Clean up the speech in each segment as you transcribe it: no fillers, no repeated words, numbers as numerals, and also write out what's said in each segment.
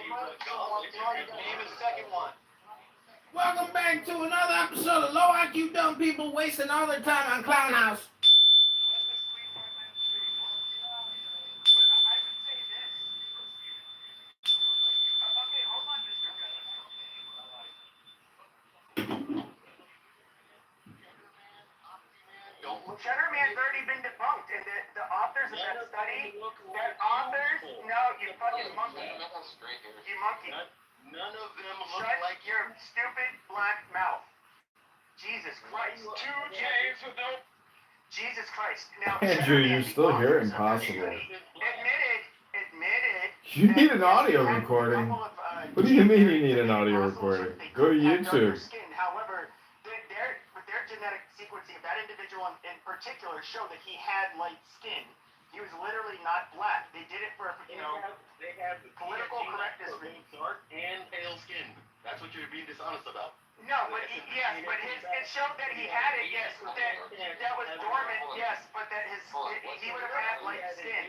Name a second one. Welcome back to another episode of Low IQ Dumb People Wasting All Their Time on Clown House. Cheddar Man's already been debunked, and the authors of that study, no, you fucking monkey. You monkey. None of them look Shut like your stupid black mouth. Jesus Christ. 2 J's with no. Jesus Christ. Now, Andrew, Cheddar Man you're still here. debunked. Impossible. Admitted. You need an audio recording. What do you mean you need an audio recording? Go to YouTube. However, their genetic sequencing of that individual in particular showed that he had light skin. He was literally not black. They did it for, They have political correctness. Dark and pale skin. That's what you're being dishonest about. No, but it showed that he had it. Yes, that was dormant. Yes, but that he would have had light skin.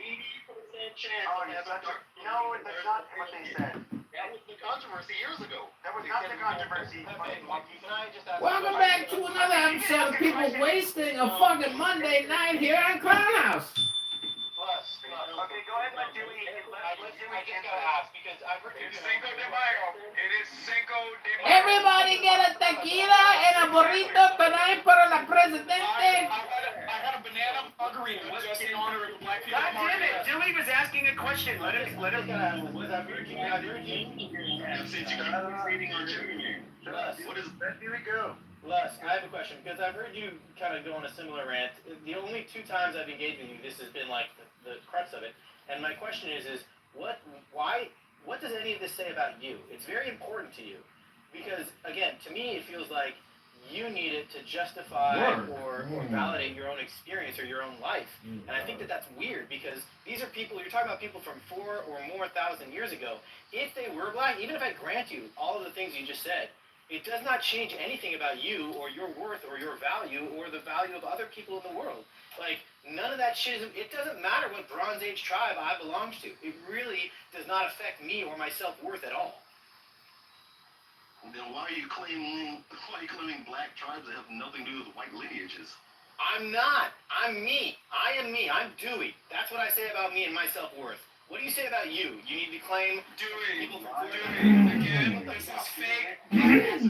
80% chance. Oh, no, that's not what they said. That was the controversy years ago. That was not the controversy. Fucking monkey. Welcome back to another episode of People Wasting a fucking Monday night here on Clown House. Okay, go ahead and let Dewey. I just gotta ask because I've heard It's Cinco de Mayo. It is Cinco de Mayo. Everybody get a tequila and a burrito tonight para la Presidente. I had a banana margarita just in honor of the Black people. God damn it! Dewey was asking a question. Let him. Was that virgin? Since you keep reading on Jimmy. What is that? Here we go. Les, I have a question because I've heard you kind of go on a similar rant. The only 2 times I've engaged with you, this has been like the crux of it. And my question is what does any of this say about you? It's very important to you because, again, to me, it feels like you need it to justify or validate your own experience or your own life. And I think that that's weird because these are people, you're talking about people from 4 or more thousand years ago. If they were black, even if I grant you all of the things you just said, it does not change anything about you or your worth or your value or the value of other people in the world. Like, none of that shit it doesn't matter what Bronze Age tribe I belong to. It really does not affect me or my self-worth at all. Then why are you claiming black tribes that have nothing to do with white lineages? I'm not. I'm me. I am me. I'm Dewey. That's what I say about me and my self-worth. What do you say about you? You need to claim Dewey, people again, this is fake. It's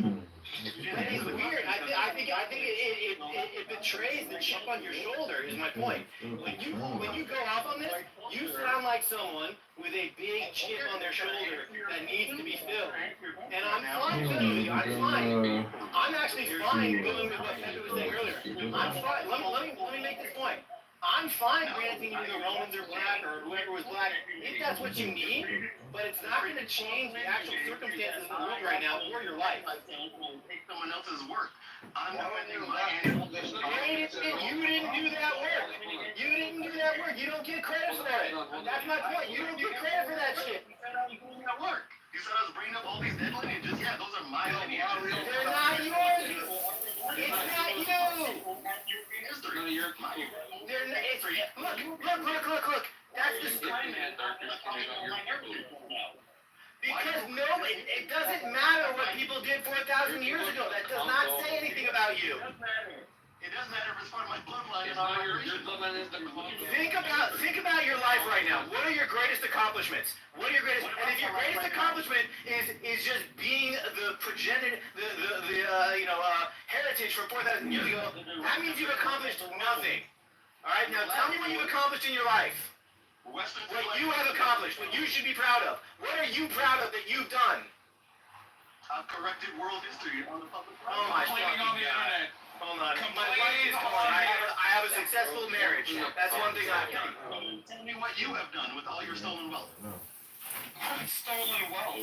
weird. I think it betrays the chip on your shoulder. Is my point. When you go off on this, you sound like someone with a big chip on their shoulder that needs to be filled. And I'm fine with you. I'm fine. I'm actually fine going with what Pepe was saying earlier. I'm fine. Let me make this point. I'm fine granting you the Romans are black or whoever was black if that's what you need, but it's not going to change the actual circumstances of the world right now or your life. Take someone else's work. I'm defending my animal. You didn't do that work. You didn't do that work. You don't get credit for it. That's my point. You don't get credit for that shit. You said I was doing that work. You said I was bringing up all these dead lineages. Yeah, those are my lineages. They're not yours. It's not you. History. None of your mine. They're not, look. That's the because no, it doesn't matter what people did 4,000 years ago. That does not say anything about you. It doesn't matter if it's part of my bloodline. It's not your bloodline. Is the Think about your life right now. What are your greatest accomplishments? What are your greatest? And if your greatest accomplishment is just being the progenitor, heritage from 4,000 years ago, that means you've accomplished nothing. All right. Now tell me what you've accomplished in your life. What you have accomplished. What you should be proud of. What are you proud of that you've done? I've corrected world history on the public. Oh my Complaining on the internet. Hold on. My wife is calling. I have a successful marriage. That's one thing I've done. Tell me what you have done with all your stolen wealth. Stolen wealth.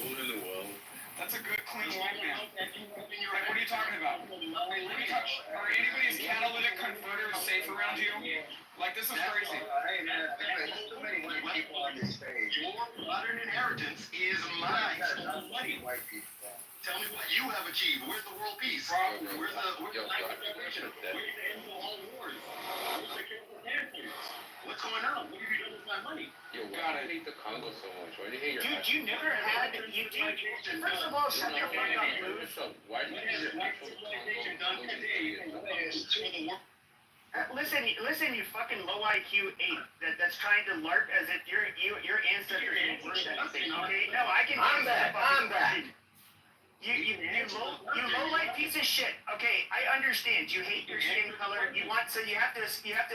That's a good clean white man. Like, what are you talking about? Are anybody's catalytic converters safe around you? Like, this is crazy. Your modern inheritance is mine. Tell me what you have achieved. Where's the world peace? Where's the life of revolution? Where's the end of all wars? What's going going on? What have you done with my money? Yo, why do you hate the Congo so much? Why do you hate your Dude, you never had. First of all, shut your fuck up, dude. Why do you hate your actual Civilization done today is to the world. Listen, you fucking low IQ ape that's trying to lark as if your ancestors ain't worth anything. Okay, no, I can. I'm back. You low life piece of shit. Okay, I understand. You hate your skin color. You have to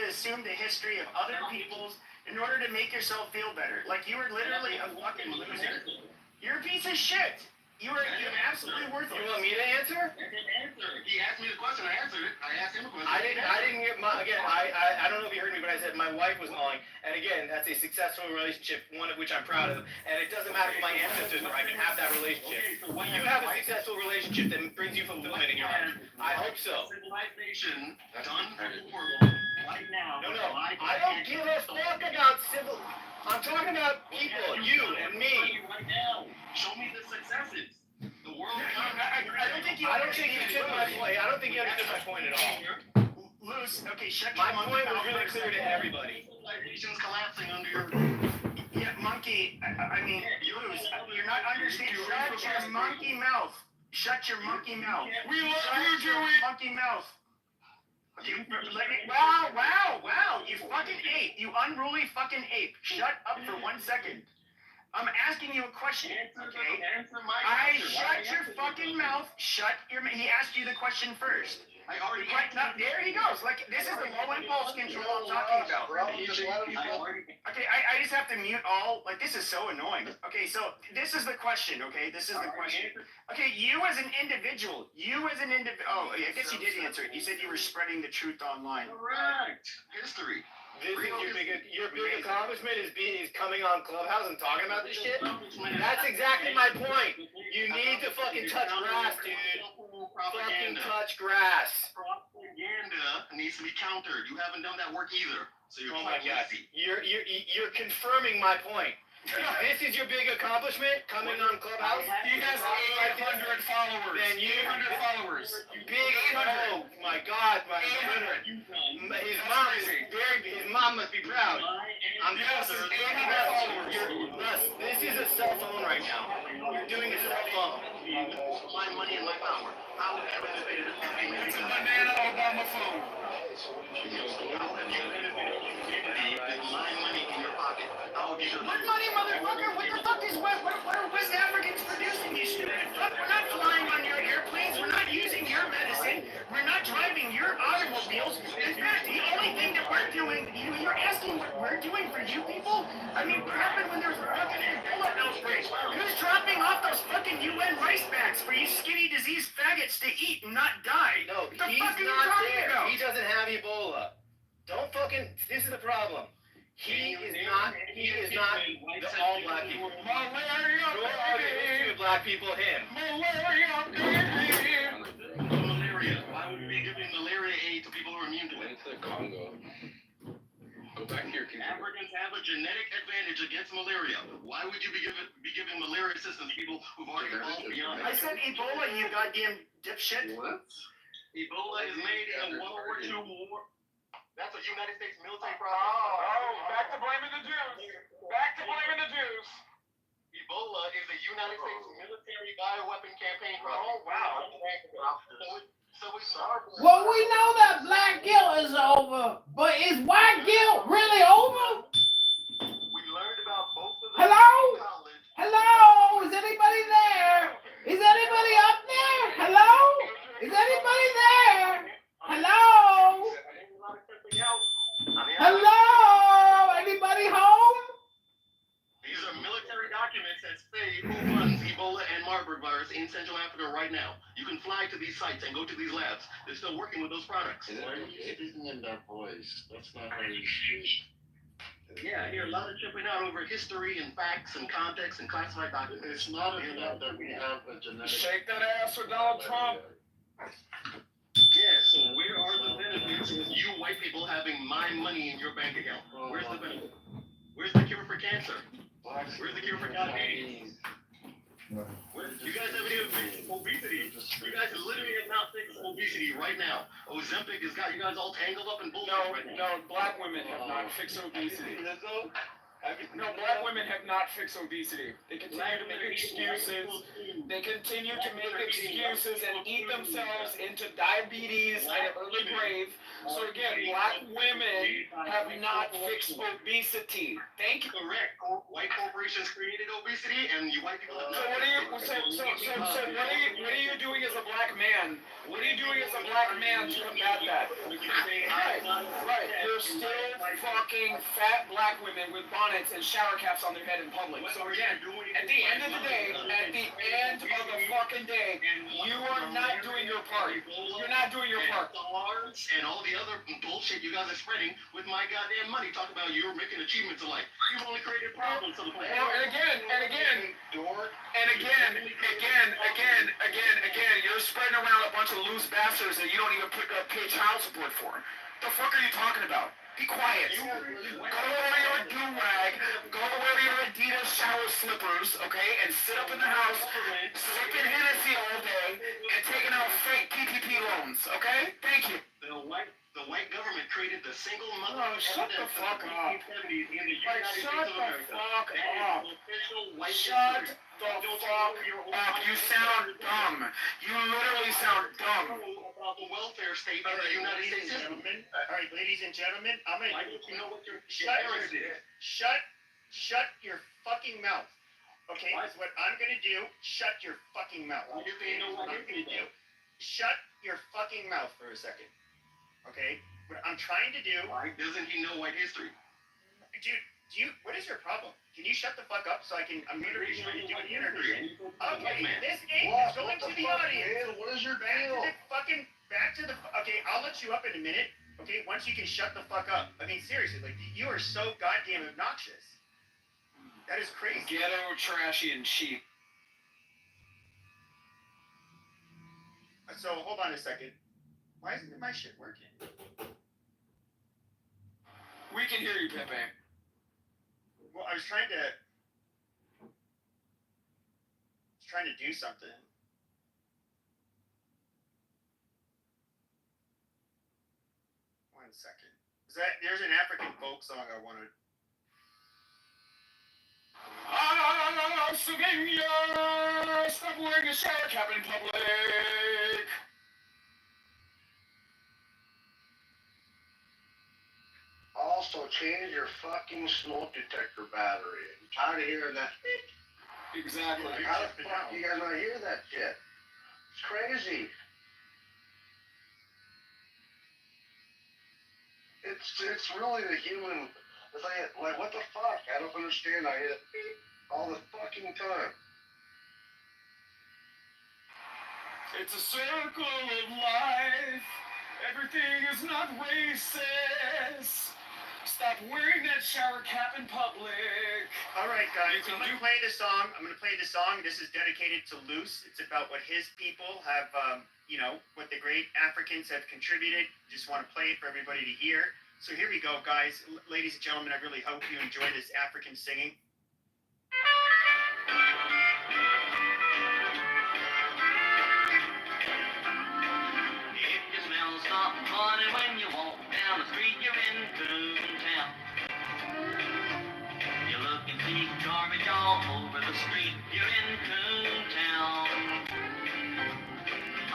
assume the history of other people's in order to make yourself feel better. Like you were literally a fucking loser. You're a piece of shit. You're absolutely worthless. You want me to answer? He asked me the question. I answered it. I asked him a question. I didn't get my, again, I don't know if you heard me, but I said my wife was calling, and again, that's a successful relationship, one of which I'm proud of, and it doesn't matter if my ancestors were, I can have that relationship. When you have a successful relationship that brings you fulfillment in your life, I hope so. Civilization done for the world right now. No, I don't give a fuck about civil, I'm talking about people, you and me. Right now. Show me the successes. The world I don't think you took my point. I don't think you understood my point at all. Loose. Okay, shut your My point was really clear to everybody. Civilization's collapsing under your. Yeah, monkey. I mean, Loose. You're not understanding. Shut your monkey mouth. Shut your monkey mouth. We love you, Joey. Monkey mouth. Okay, wow. You fucking ape. You unruly fucking ape. Shut up for 1 second. I'm asking you a question, okay? Shut your fucking mouth. He asked you the question first. I already. There he goes. Like, this is the low impulse control I'm talking about. Okay, I just have to mute all. Like, this is so annoying. Okay, so this is the question, okay? This is the question. Okay, you as an individual. Oh, I guess you did answer it. You said you were spreading the truth online. Correct. History. This is your big accomplishment is coming on Clubhouse and talking about this shit? That's exactly my point. You need to fucking touch grass, dude. Fucking touch grass. Propaganda needs to be countered. You haven't done that work either. So you're oh my god. You're confirming my point. This is your big accomplishment coming on Clubhouse? He has 800 followers. Then you 800 followers. Big, oh my god, my 800. His mom must be proud. Yes, 800 followers. This is a cell phone right now. You're doing a cell phone. My money and my power. It's a banana Obama phone. My money in your pocket. What money, motherfucker? What the fuck is what are West Africans producing, you stupid fuck? We're not flying on your airplanes. We're not using your medicine. We're not driving your automobiles. In fact, the only thing that we're doing, you're asking what we're doing for you people? I mean, what happened when there was a fucking Ebola outbreak? Who's dropping off those fucking UN rice bags for you skinny diseased faggots to eat and not die? No, What the he's fuck are you not talking there. about? He doesn't have Ebola. Don't fucking, this is the problem. He is not the all black people. Malaria, Who are the two black people? Him. Malaria, Malaria. Why would we be giving malaria aid to people who are immune to it? Went to the Congo. Go back here, people. Africans have a genetic advantage against malaria. Why would you be giving malaria assistance to people who've already evolved beyond I it? said Ebola, you goddamn dipshit. What? Ebola is made in a World War II war. That's a United States military process. back to blaming the Jews. Ebola is a United States military bioweapon campaign process. Oh, wow. Well, we know that black guilt is over, but is white guilt really over? We learned about both of them Hello? in college. Hello? Is anybody there? Is anybody up there? Hello? Is anybody there? Hello? Hello? Anybody home? These are military documents that say who runs Ebola and Marburg virus in Central Africa right now. You can fly to these sites and go to these labs. They're still working with those products. Is it Why are you speaking in that voice? That's not how you speak. Yeah, I hear a lot of jumping out over history and facts and context and classified documents. It's not enough that we have a genetic. Shake that ass for Donald Trump. Yeah, so where are the benefits of you white people having my money in your bank account? Where's the benefit? Where's the cure for cancer? Where's the cure for diabetes? You guys haven't even fixed obesity. You guys literally have not fixed obesity right now. Ozempic has got you guys all tangled up in bullshit No, right now. no, black women have not fixed obesity. No, black women have not fixed obesity. They continue to make excuses. They continue to make excuses and eat themselves into diabetes and an early grave. So again, black women have not fixed obesity. Thank you. Correct. White corporations created obesity, and you white people have So not. what are you doing as a black man? What are you doing as a black man to combat that? Right. You're still fucking fat black women with bonnets and shower caps on their head in public. So again, at the end of the day, you are not doing your part. You're not doing your part. SARS and all the other bullshit you guys are spreading with my goddamn money. Talk about you're making achievements in life. You've only created problems for the planet. And again, you're spreading around a bunch of loose bastards that you don't even pay child support for. The fuck are you talking about? Be quiet. Go wear your do-rag, go wear your Adidas shower slippers, okay, and sit up in the house, sipping Hennessy all day, and taking out fake PPP loans, okay? Thank you. The white government created the single mother Shut the fuck up. in the United Shut States the of America. fuck That is up. official white Shut history. the fuck up. You sound dumb. You literally sound dumb. About the welfare state in the United States system. All right, ladies and gentlemen, I'm Why gonna don't you know what your shut parents did? shut your fucking mouth. Okay, is what I'm gonna do. Shut your fucking mouth. Why do you know what I'm history gonna do. is? Shut your fucking mouth for a second. Okay? What I'm trying to do. Why doesn't he know white history? Dude, what is your problem? Can you shut the fuck up so I'm literally trying to do an interview. Okay, this ain't going to the audience. What is your Back deal? to the okay, I'll let you up in a minute. Okay, once you can shut the fuck up. I mean, seriously, like, you are so goddamn obnoxious. That is crazy. Ghetto, trashy, and cheap. So, hold on a second. Why isn't my shit working? We can hear you, Pepe. Well, I was trying to do something. One second. There's an African folk song I wanted. Souvenir, stop wearing a shower cap in public. Also, change your fucking smoke detector battery. I'm tired of hearing that. Exactly. How the fuck do you guys not hear that shit? It's crazy. It's really the human. It's like what the fuck? I don't understand. I hear it all the fucking time. It's a circle of life. Everything is not racist. Stop wearing that shower cap in public. All right, guys, I'm going to play the song. This is dedicated to Luce. It's about what his people have, what the great Africans have contributed. Just want to play it for everybody to hear. So here we go, guys. Ladies and gentlemen, I really hope you enjoy this African singing. If you smell something funny when you walk down the street, you're in Toontown. You look and see garbage all over the street, you're in Toontown.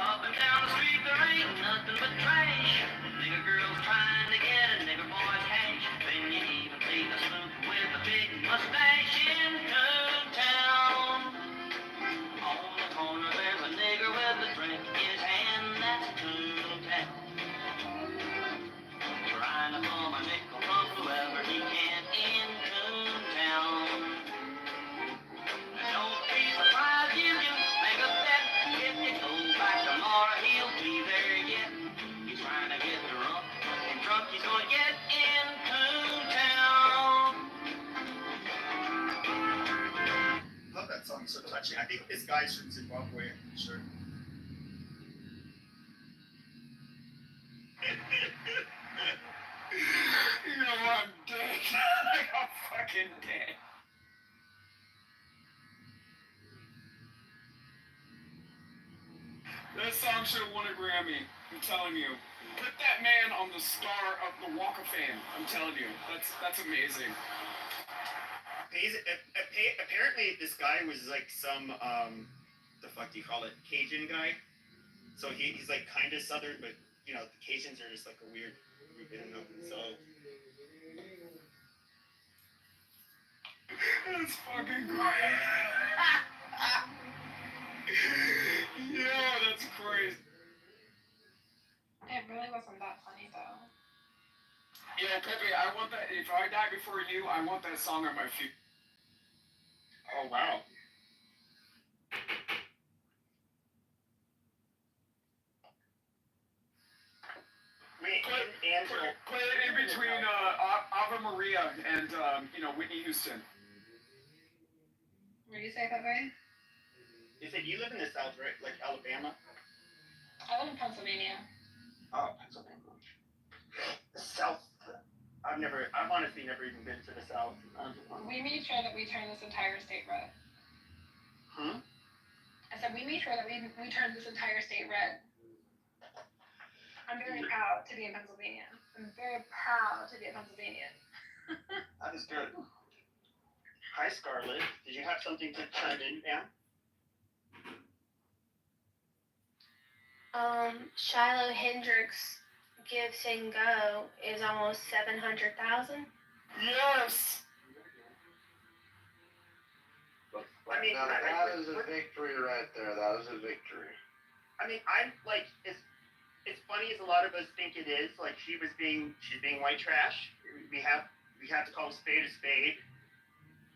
Up and down the street there ain't nothing but trash. Nigger girls trying to get a nigger boy's cash. Then you even see a spook with a big mustache in Toontown. On the corner there's a nigger with a drink in his hand, that's Toontown. Trying to bum a nickel from whoever he can in Toontown. Don't be surprised you can make a bet. If you go back tomorrow, he'll be there yet. He's trying to get drunk, and drunk he's gonna get in Toontown. Love that song, so touching. I think this guy's from Zimbabwe, I'm sure. You know I'm dead. I'm fucking dead. That song should have won a Grammy. I'm telling you. Put that man on the star of the Walk of Fame. I'm telling you, that's amazing. Apparently, this guy was like some the fuck do you call it? Cajun guy. So he's like kind of southern, but you know the Cajuns are just like a weird group in and of themselves. That's fucking great. Yeah, that's crazy. It really wasn't that funny though. Yeah, Pepe, I want that. If I die before you, I want that song on my feet. Oh wow. Wait, Play it in between Ave Maria and Whitney Houston. What do you say, Pepe? You said you live in the South, right? Like Alabama? I live in Pennsylvania. Oh, Pennsylvania. The South. I've honestly never even been to the South. We made sure that we turned this entire state red. I said we made sure that we turned this entire state red. I'm very proud to be in Pennsylvania. I'm very proud to be a Pennsylvanian. That is good. Hi, Scarlett. Did you have something to chime in, ma'am? Shiloh Hendrix Give Sing Go is almost 700,000. Yes. I mean, now that is a victory right there. That is a victory. I mean, I'm like, it's funny as a lot of us think it is. Like she's being white trash. We have to call a spade,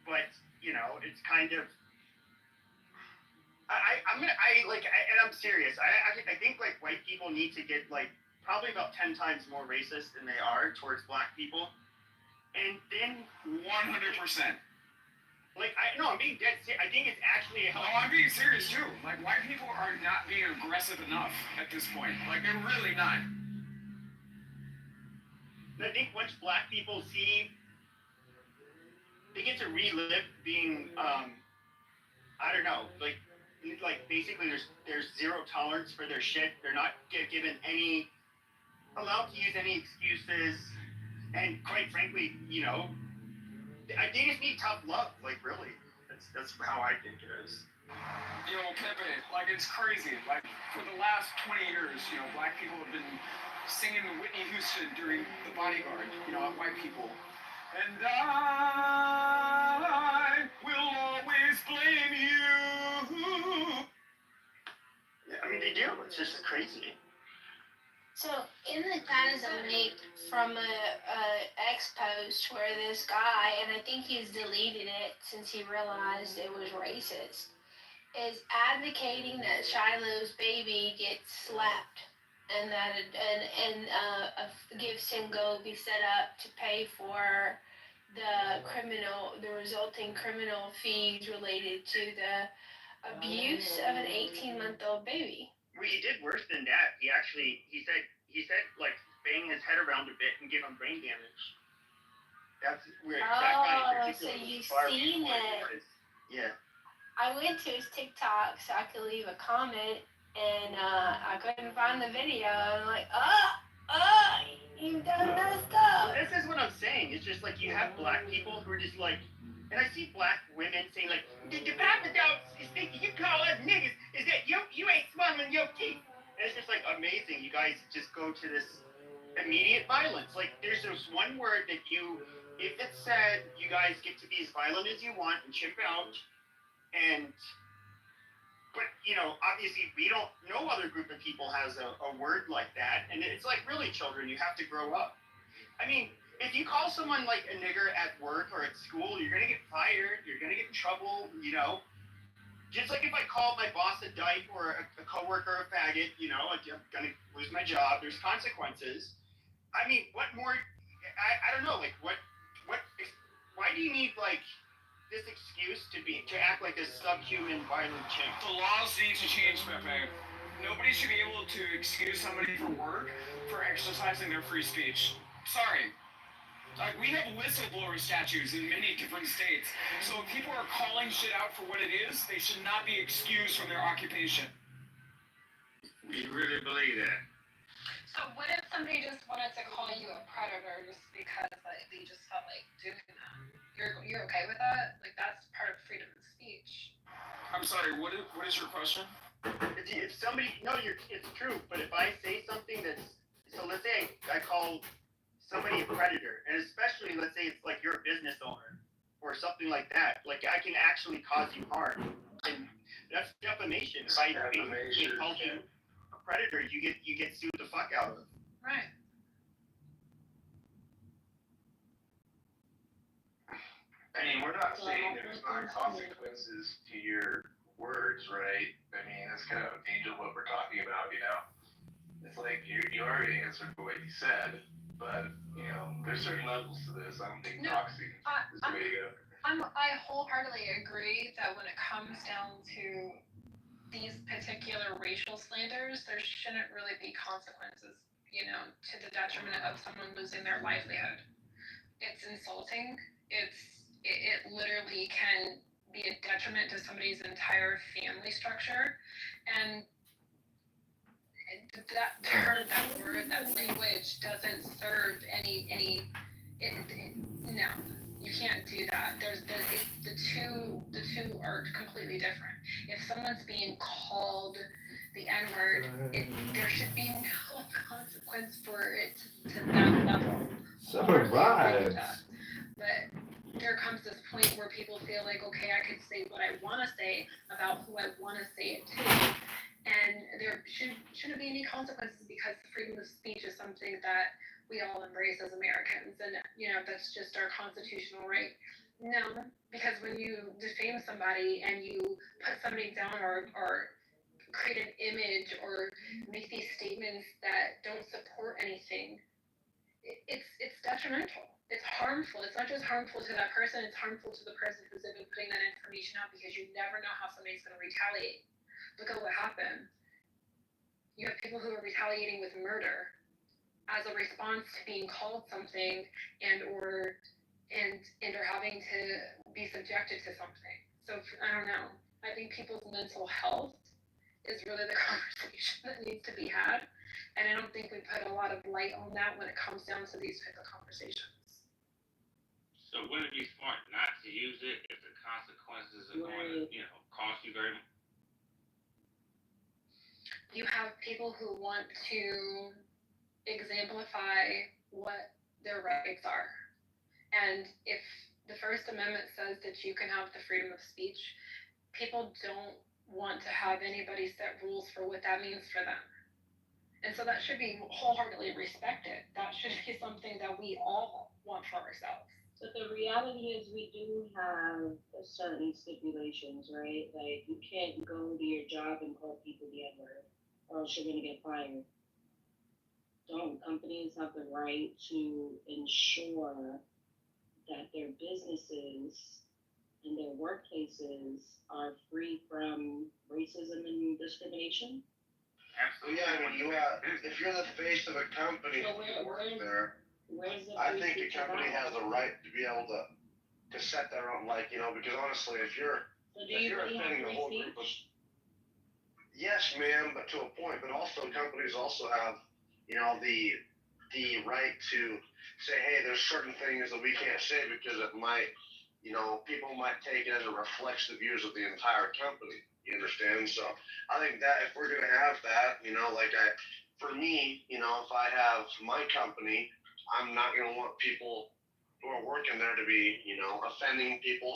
but you know, it's kind of. And I'm serious. I think like white people need to get like probably about 10 times more racist than they are towards black people, and then 100%. Like I'm being dead serious. I think it's actually. Oh, I'm being serious too. Like white people are not being aggressive enough at this point. Like they're really not. I think once black people see, they get to relive being, I don't know, like basically there's zero tolerance for their shit. They're not given allowed to use any excuses, and quite frankly, you know, they just need tough love. Like really, that's how I think it is. Yo, Pepe, like it's crazy. Like for the last 20 years, you know, black people have been singing Whitney Houston during The Bodyguard, you know, white people. And I will always blame you. Yeah, I mean, they do. It's just crazy. So in the kind of a link from a X post where this guy, and I think he's deleted it since he realized it was racist, is advocating that Shiloh's baby gets slapped and that a Give Sing Go be set up to pay for the resulting criminal fees related to the abuse of an 18-month-old baby. Well, he did worse than that. He said like bang his head around a bit and give him brain damage. That's where that guy in particular. So you've seen it. Yeah. I went to his TikTok so I could leave a comment, and I couldn't find the video. I'm like, you've done messed up. This is what I'm saying. It's just like you have black people who are just like, and I see black women saying like, the papa don't think you call us niggas. Is that you ain't swallowing your teeth? And it's just like amazing. You guys just go to this immediate violence. Like there's this one word that if it's said, you guys get to be as violent as you want and chip out. But you know, obviously no other group of people has a word like that. And it's like really children, you have to grow up. I mean, if you call someone like a nigger at work or at school, you're gonna get fired, you're gonna get in trouble, you know. Just like if I called my boss a dyke or a coworker a faggot, you know, I'm gonna lose my job. There's consequences. I mean, what more? I don't know. Like, what? Why do you need like this excuse to act like a subhuman, violent chick? The laws need to change, Pepe. Nobody should be able to excuse somebody for work for exercising their free speech. Sorry. Like, we have whistleblower statutes in many different states. So if people are calling shit out for what it is, they should not be excused from their occupation. We really believe that. So what if somebody just wanted to call you a predator just because like, they just felt like doing that? You're okay with that? Like that's part of freedom of speech. I'm sorry, what is your question? If somebody, no, it's true. But if I say something so let's say I call somebody a predator, and especially let's say it's like you're a business owner or something like that, like I can actually cause you harm, and that's defamation. If I basically called you a predator, you get sued the fuck out of. Right. I mean, we're not saying there's not consequences to your words, right? I mean, that's kind of a angel what we're talking about, you know? It's like you already answered what you said, but, you know, there's certain levels to this. I don't think doxing is the way to go. I wholeheartedly agree that when it comes down to these particular racial slanders, there shouldn't really be consequences, you know, to the detriment of someone losing their livelihood. It's insulting. It literally can be a detriment to somebody's entire family structure, and that term, that word, that language doesn't serve any. No, you can't do that. The two are completely different. If someone's being called the N-word, there should be no consequence for it to that level. Summer vibes. But there comes this point where people feel like, okay, I could say what I want to say about who I want to say it to, and there shouldn't be any consequences because freedom of speech is something that we all embrace as Americans, and you know that's just our constitutional right. No, because when you defame somebody and you put somebody down or create an image or make these statements that don't support anything, it's detrimental. It's harmful. It's not just harmful to that person, it's harmful to the person who's even putting that information out because you never know how somebody's going to retaliate. Look at what happened. You have people who are retaliating with murder as a response to being called something and or having to be subjected to something. So I don't know. I think people's mental health is really the conversation that needs to be had. And I don't think we put a lot of light on that when it comes down to these type of conversations. So wouldn't it be smart not to use it if the consequences are going to, cost you very much? You have people who want to exemplify what their rights are. And if the First Amendment says that you can have the freedom of speech, people don't want to have anybody set rules for what that means for them. And so that should be wholeheartedly respected. That should be something that we all want for ourselves. But the reality is we do have certain stipulations, right? Like you can't go to your job and call people the N-word or else you're gonna get fired. Don't companies have the right to ensure that their businesses and their workplaces are free from racism and discrimination? Absolutely. Yeah, I mean, if you're the face of a company So and work there, I think a company has a right to be able to set their own, because honestly, if you're offending the whole group of, yes, ma'am, but to a point. But also, companies also have, the right to say, hey, there's certain things that we can't say because it might, people might take it as it reflects the views of the entire company. You understand? So I think that if we're gonna have that, for me, if I have my company, I'm not gonna want people who are working there to be, offending people,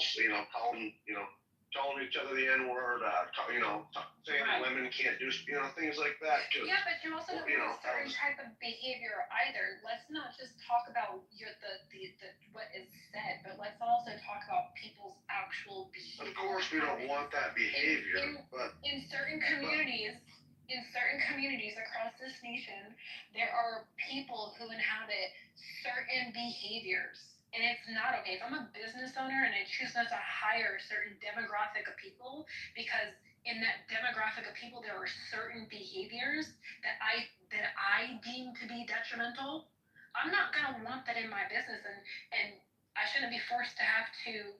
calling each other the N-word, saying Right. women can't do, things like that. Yeah, but you also don't want a certain type of behavior either. Let's not just talk about the what is said, but let's also talk about people's actual behavior. Of course, we don't want that behavior, but in certain communities across this nation, there are people who inhabit certain behaviors. And it's not okay. If I'm a business owner and I choose not to hire a certain demographic of people because in that demographic of people there are certain behaviors that I deem to be detrimental, I'm not gonna want that in my business, and I shouldn't be forced to have to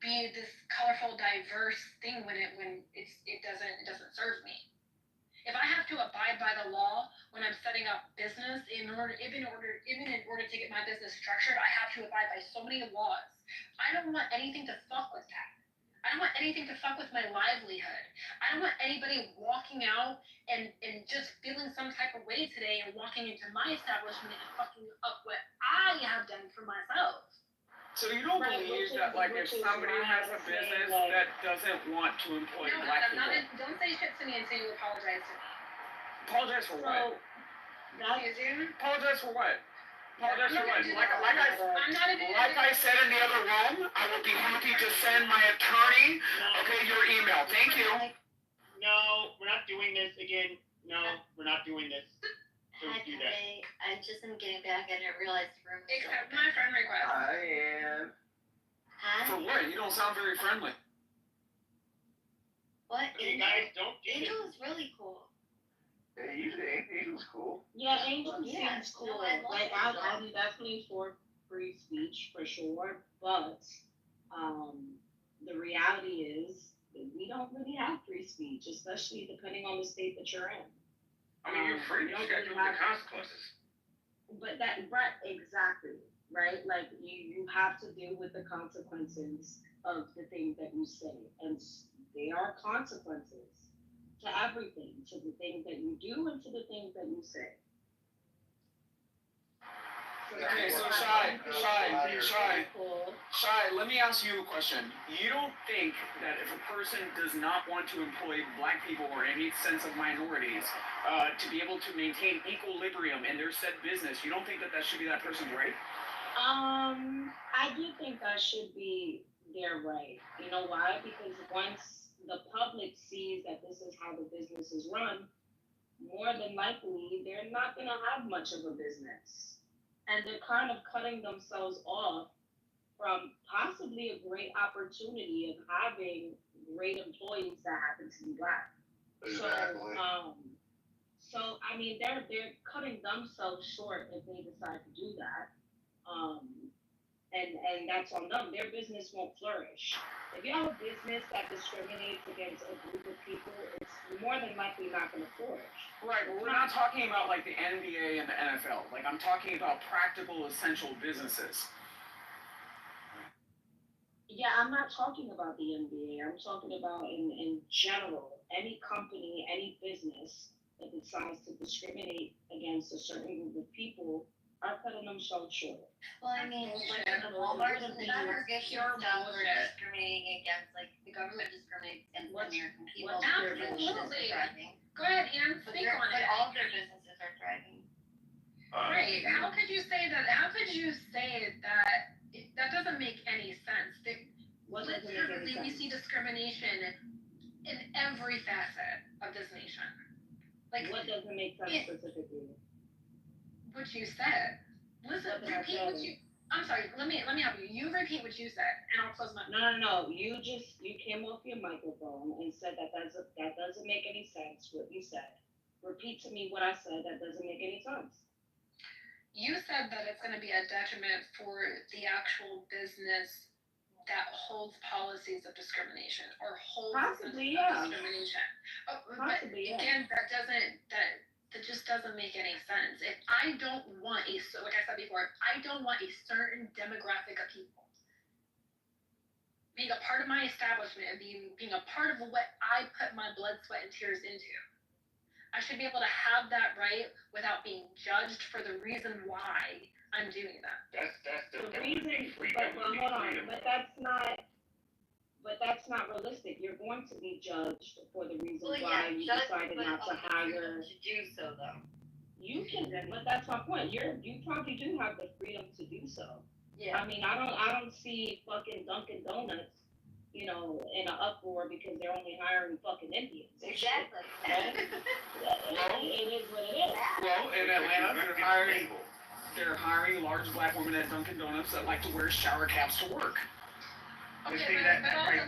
be this colorful, diverse thing when it doesn't serve me. If I have to abide by the law when I'm I'm setting up business, even in order to get my business structured, I have to abide by so many laws. I don't want anything to fuck with that. I don't want anything to fuck with my livelihood. I don't want anybody walking out and just feeling some type of way today and walking into my establishment and fucking up what I have done for myself. So you don't believe that, like, if somebody has a business that doesn't want to employ black people, Don't say shit to me until you apologize to me. apologize for what? Apologize for what? Apologize for what? Like I said in the other room, I will be happy to send my attorney, your email. Thank you. No, we're not doing this again. No, we're not doing this. Don't do that. I just am getting back. I didn't realize the room was Accept my friend request. I am. Hi. For what? You don't sound very friendly. What? You guys don't do Angel is really cool. Yeah, Angel's cool. Yeah, Angel Yeah, seems cool. no, I love Like Angel. I'm definitely for free speech for sure, but the reality is that we don't really have free speech, especially depending on the state that you're in. I mean, you're free, you we just don't gotta deal really with the have- consequences. But right, exactly, right? Like you have to deal with the consequences of the things that you say, and there are consequences to everything, to the things that you do and to the things that you say. Okay, so Shai, let me ask you a question. You don't think that if a person does not want to employ black people or any sense of minorities to be able to maintain equilibrium in their said business, you don't think that should be that person's right? I do think that should be their right. You know why? Because once the public sees that this is how the business is run, more than likely they're not gonna have much of a business. And they're kind of cutting themselves off from possibly a great opportunity of having great employees that happen to be black. Exactly. So I mean, they're cutting themselves short if they decide to do that. And that's on them. Their business won't flourish. If you have a business that discriminates against a group of people, it's more than likely not going to flourish. Right, but we're not talking about like the NBA and the NFL. Like I'm talking about practical, essential businesses. Yeah, I'm not talking about the NBA. I'm talking about in general, any company, any business that decides to discriminate against a certain group of people are cutting themselves short. Well, I mean, like the Walmart and the Target stuff are discriminating against, like, the government discriminates against American people. Their businesses are thriving. Go ahead, Ian, But speak on it. all of their businesses are thriving. Right, how could you say that, that doesn't make any sense. Literally, we see discrimination in every facet of this nation. Like, what doesn't make sense specifically? What you said. Listen, repeat what you. I'm sorry. Let me help you. You repeat what you said, and I'll close my. No. You came off your microphone and said that doesn't make any sense. What you said. Repeat to me what I said. That doesn't make any sense. You said that it's going to be a detriment for the actual business that holds policies of discrimination or holds Possibly, of discrimination. Possibly, again, that just doesn't make any sense. If I don't want like I said before, if I don't want a certain demographic of people being a part of my establishment and being a part of what I put my blood, sweat, and tears into, I should be able to have that right without being judged for the reason why I'm doing that. That's the reason, but hold on, but that's not realistic. You're going to be judged for the reason why you decided not to hire. To do so, though. You can, but that's my point. You probably do have the freedom to do so. Yeah. I mean, I don't see fucking Dunkin' Donuts, in an uproar because they're only hiring fucking Indians. Exactly. It is what it is. Well, in Atlanta, they're hiring large black women at Dunkin' Donuts that like to wear shower caps to work. Okay,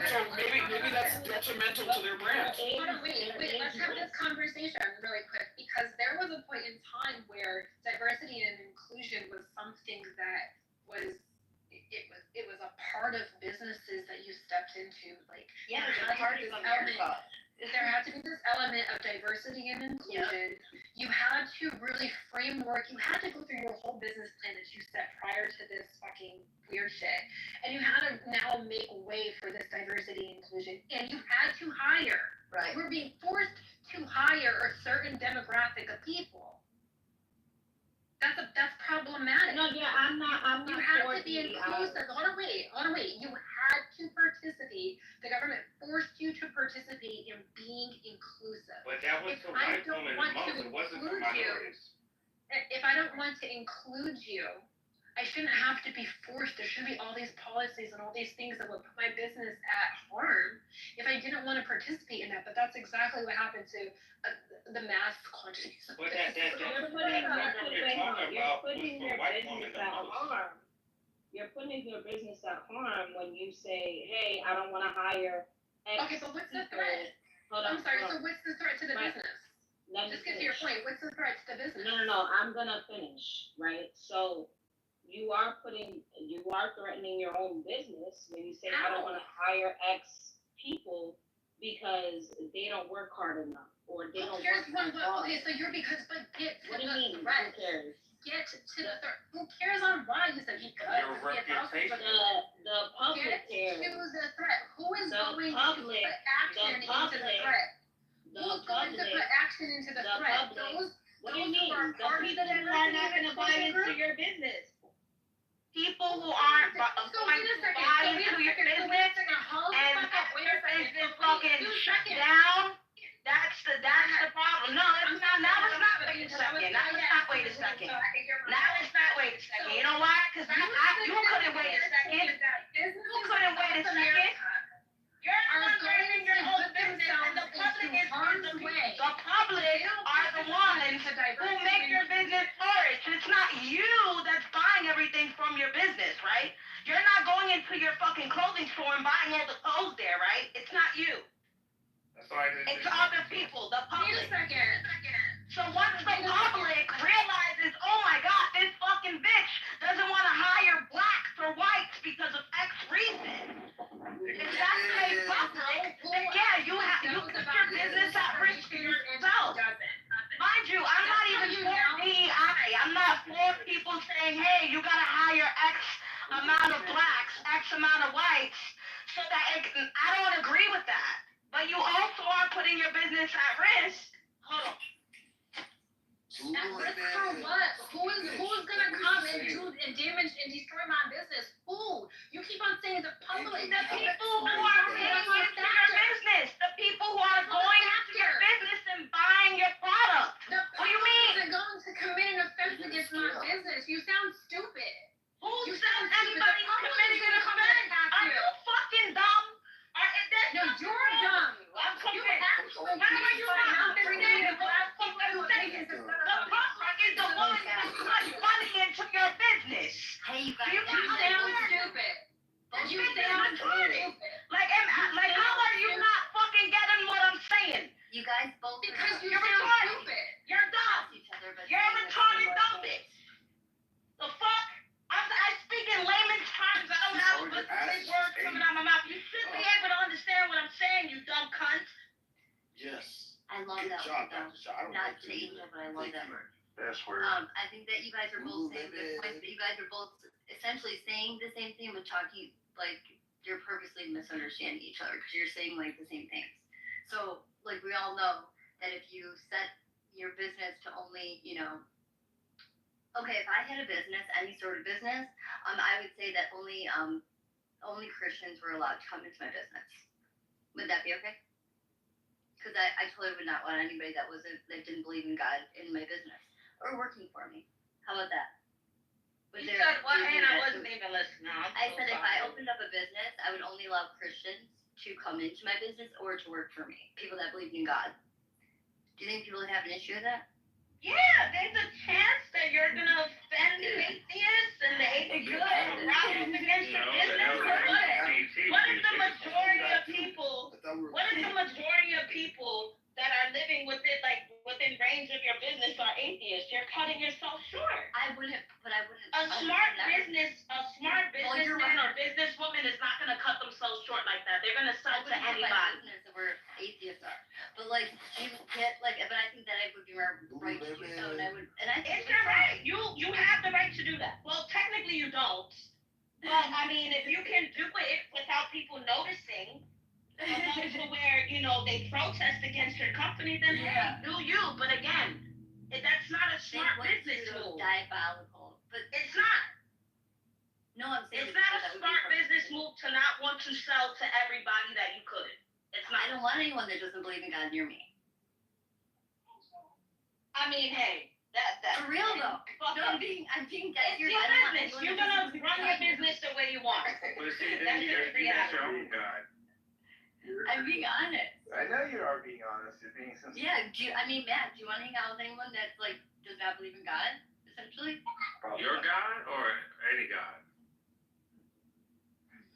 So maybe that's detrimental to their brand. Hold on, wait, let's have this conversation really quick, because there was a point in time where diversity and inclusion was something that it was a part of businesses that you stepped into, like Yeah, it's a part of America. there had to be this element of diversity and inclusion. You had to really framework, you had to go through your whole business plan that you set prior to this fucking weird shit. And you had to now make way for this diversity and inclusion. And you had to hire. Right. We're being forced to hire a certain demographic of people. That's problematic. No, yeah, I'm not You had for to be the, inclusive. Hold on, wait. You had to participate. The government forced you to participate in being inclusive. But that was If for I white don't women want most, to it wasn't for include you, minorities. if I don't want to include you, I shouldn't have to be forced. There shouldn't be all these policies and all these things that would put my business at harm if I didn't want to participate in that. But that's exactly what happened to the mass quantities. But that's what you're talking about was for white women the most. You're putting your business at harm when you say, hey, I don't want to hire X Okay, but what's the people. threat? Hold on. I'm sorry, so what's the threat to the Right. business? Let me Just get to your finish. point. What's the threat to the business? No, I'm gonna finish, right? So you are threatening your own business when you say I don't want to hire X people because they don't work hard enough or they don't work hard. Okay, so you're but get to What do you the mean? Who threat. cares? Get to the threat. Who cares on why you said because? Your reputation. The public Get cares. to the threat. Who is The going public- to put action into the threat? Who's going to put action into the threat? Public. What do you those mean? who are The part of people the who are not diversity gonna buy inclusion into group? your business. People who aren't going So wait a to second. buy So wait into a your second. business Hold the and fuck up. Wait a your second. business So wait fucking 2 shut seconds. down. That's the problem. No, it's not. Now it's not. Wait a second. Now it's not. Wait a second. Now it's not. Wait a second. You know why? Because you couldn't wait a second. You couldn't wait a second. You're the one running your own business, and the public is the people. The public are the ones who make your business flourish. It's not you that's buying everything from your business, right? You're not going into your fucking clothing store and buying all the clothes there, right? It's not you. That's why I didn't. It's other people, the Wait a public. second. So once the public realizes, oh my God, this fucking bitch doesn't want to hire blacks or whites because of X reason. If that's made public, then yeah, you put your business at risk for yourself. Mind you, I'm not even for DEI. I'm not for people saying, hey, you gotta hire X amount of blacks, X amount of whites, so that I don't agree with that. But you also are putting your business at risk. Hold on. At risk for what? Who's gonna come and do and damage and destroy my business? Who? You keep on saying the public. The people who are paying into your business. The people who are going into your business and buying your product. What do you mean? They're going to commit an offense against my business. You sound stupid. Who You says sound stupid. anybody's The public committing is an gonna come and offense? attack Are you. you fucking dumb? No, you're dumb. I'm You convinced. actually How are you not understanding what I'm fucking saying? The public is the one who puts money into your business. Hey, you Do you guys. not sound understand? stupid. You This is sound retarded. stupid. Like how are you not fucking getting what I'm saying? You guys both are Because you You're sound retarded. stupid. You're dumb. each other, but You're a saying this retarded similar dumpy. The fuck? I speak in layman's terms. I don't have big words coming out of my mouth. You should be able to understand what I'm saying, you dumb cunt. Yes. I love Good that job, word, though. Dr. Shaw. I don't Not like to it Angel, but I love that word. That's where. I think that you guys are both saying good points, but you guys are both essentially saying the same thing, but talking like you're purposely misunderstanding each other because you're saying like the same things. So like we all know that if you set your business to only, okay, if I had a business, any sort of business, I would say that only Christians were allowed to come into my business. Would that be okay? Because I totally would not want anybody that didn't believe in God in my business or working for me. How about that? You said what? And I wasn't even listening. I said if I opened up a business, I would only allow Christians to come into my business or to work for me. People that believe in God. Do you think people would have an issue with that? Yeah, there's a chance that you're gonna offend the atheists and the atheists are rise up against your business. What if the majority of people? What if the majority of people that are living within range of your business are atheists? You're cutting yourself short. I wouldn't. A smart businessman or businesswoman is not gonna cut themselves short like that. They're gonna sell to anybody. Where atheists are. But like, you get like, but I think that I would be more right to do so, and I would, and I think It's your right. You have the right to do that. Well, technically you don't. But I mean, if you can do it without people noticing, enough to where they protest against your company, then hey, do you? But again, that's not a smart business move. Diabolical, but It's not. No, I'm saying It's not a smart business move to not want to sell to everybody that you could. It's not. I don't want anyone that doesn't believe in God near me. I mean, hey, that For real though. No, I'm being dead it's your business. You're gonna run your business the way you want. But see, That's then just you're reality. showing God. I'm being honest. I know you are being honest. You're being sincere. Yeah, Matt, do you want to hang out with anyone that's like does not believe in God, essentially? Your God or any God?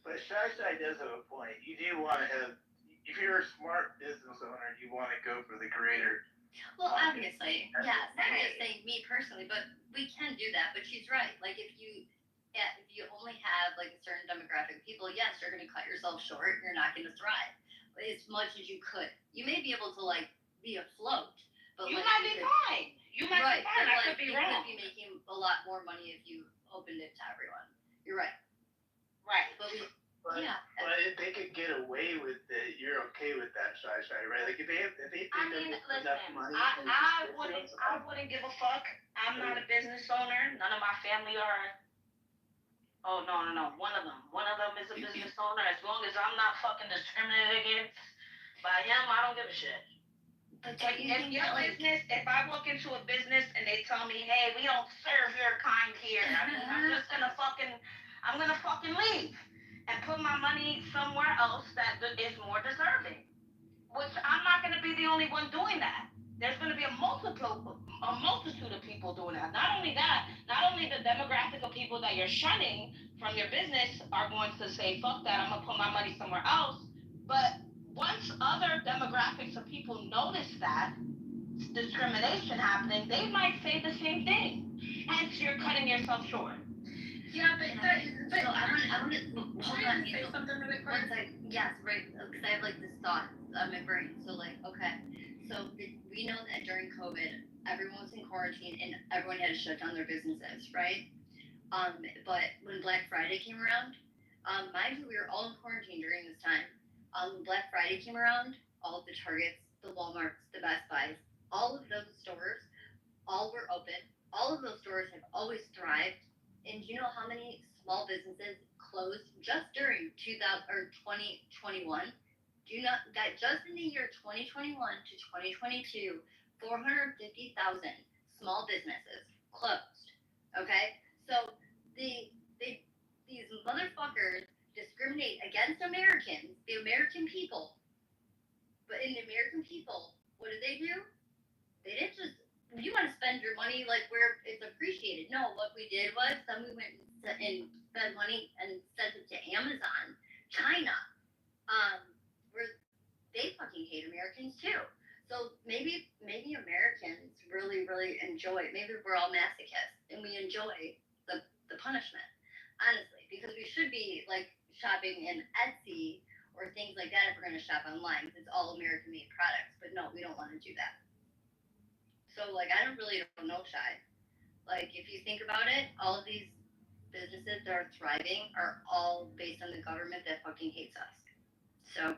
But Shai does have a point. You do want to have, if you're a smart business owner, you want to go for the greater. Well, obviously, yes. I'm just saying me personally, but we can do that. But she's right. Like if you only have like a certain demographic of people, yes, you're going to cut yourself short. You're not going to thrive as much as you could. You may be able to like be afloat, but You like, might be fine. You might right, be fine. but, I like, could be you wrong. could be making a lot more money if you opened it to everyone. You're right. Right. But we, But, yeah. but if they could get away with it, you're okay with that, Shai, right? Like if they think I mean, listen, I wouldn't give a fuck. I'm not a business owner. None of my family are. Oh no. One of them is a business owner. As long as I'm not fucking discriminated against by him, I don't give a shit. But If your business, if I walk into a business and they tell me, hey, we don't serve your kind here, I'm just gonna fucking leave and put my money somewhere else that is more deserving. Which I'm not gonna be the only one doing that. There's gonna be a multitude of people doing that. Not only that, not only the demographic of people that you're shunning from your business are going to say, fuck that, I'm gonna put my money somewhere else. But once other demographics of people notice that discrimination happening, they might say the same thing. Hence, you're cutting yourself short. Yeah, but so I want to hold on. Say something really quick. Yes, right. Because I have like this thought on my brain. So like, okay, so we know that during COVID, everyone was in quarantine and everyone had to shut down their businesses, right? But when Black Friday came around, mind you, we were all in quarantine during this time. When Black Friday came around, all of the Targets, the Walmarts, the Best Buys, all of those stores, all were open. All of those stores have always thrived. And do you know how many small businesses closed just during 2021? Do you know that just in the year 2021 to 2022, 450,000 small businesses closed? Okay, so these motherfuckers discriminate against Americans, the American people. But in the American people, what did they do? They didn't just. You want to spend your money like where it's appreciated. No, what we did was then we went and spent money and sent it to Amazon, China, where they fucking hate Americans too. So maybe Americans really enjoy. Maybe we're all masochists and we enjoy the punishment, honestly, because we should be like shopping in Etsy or things like that if we're gonna shop online. Because it's all American-made products. But no, we don't want to do that. So, like, I don't know, Shai. Like, if you think about it, all of these businesses that are thriving are all based on the government that fucking hates us. So.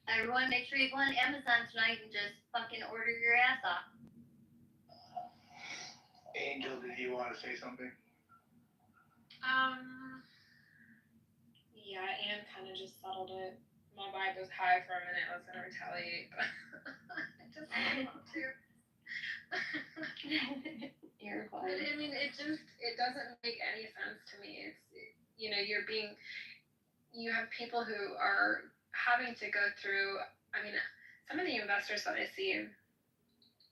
Everyone, make sure you go on Amazon tonight and just fucking order your ass off. Angel, did you want to say something? Yeah, Anne kind of just settled it. My vibe was high for a minute. I was gonna retaliate, but I just didn't want to. You're fine. But I mean, it doesn't make any sense to me. It's, you have people who are having to go through. I mean, some of the investors that I see,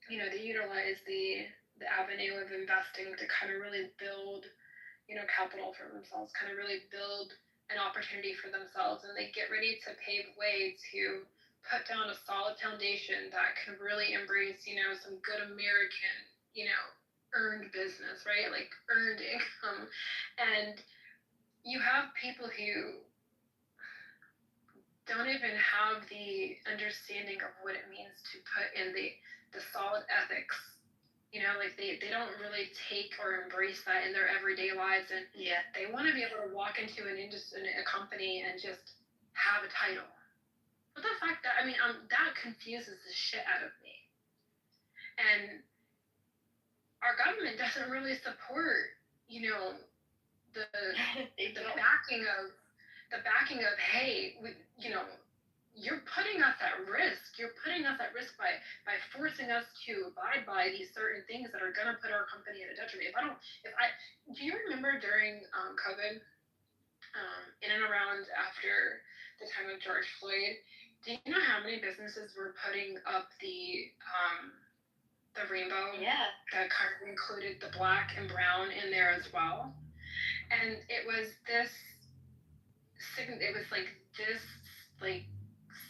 they utilize the avenue of investing to kind of really build, capital for themselves, kind of really build an opportunity for themselves, and they get ready to pave way to put down a solid foundation that can really embrace, some good American, earned business, right? Like earned income. And you have people who don't even have the understanding of what it means to put in the solid ethics. You know, like they don't really take or embrace that in their everyday lives, and they want to be able to walk into an industry, a company, and just have a title. What the fuck? That confuses the shit out of me. And our government doesn't really support, you know, the backing of hey, you're putting us at risk. You're putting us at risk by forcing us to abide by these certain things that are gonna put our company at a detriment. Do you remember during COVID, in and around after the time of George Floyd, do you know how many businesses were putting up the rainbow? Yeah. That kind of included the black and brown in there as well. And it was this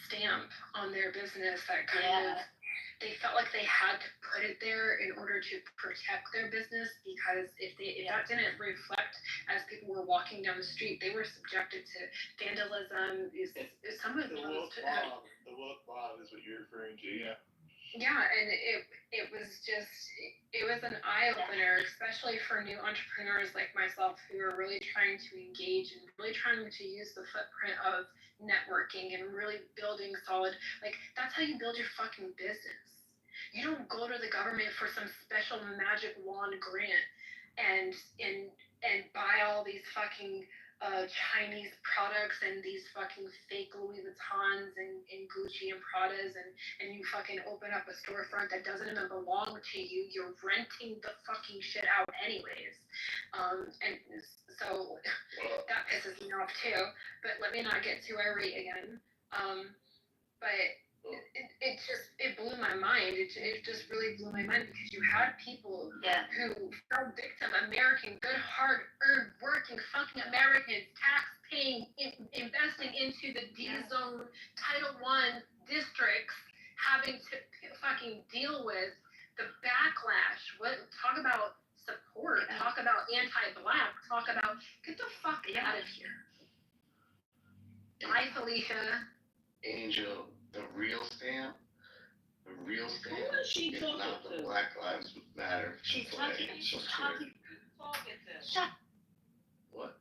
stamp on their business that kind of, they felt like they had to put it there in order to protect their business, because if that didn't reflect as people were walking down the street, they were subjected to vandalism. Some of The woke mob is what you're referring to, yeah. Yeah, and it was an eye-opener, especially for new entrepreneurs like myself who are really trying to engage and really trying to use the footprint of networking and really building solid, like, that's how you build your fucking business. You don't go to the government for some special magic wand grant and buy all these fucking Chinese products and these fucking fake Louis Vuittons and Gucci and Pradas, and you fucking open up a storefront that doesn't even belong to you. You're renting the fucking shit out anyways. And so that pisses me off too. But let me not get too irate again. But it blew my mind. It just really blew my mind, because you had people who fell victim, American, good, hard-earned, working, fucking Americans, tax-paying, investing into the D-zone Title I districts, having to fucking deal with the backlash. Talk about support. Talk about anti-black. Talk about, get the fuck out of here. Hi, Felicia. Angel, the real stamp Who is she is talking not the to? Black Lives Matter. She's flag. talking. Talking to? Shut. What?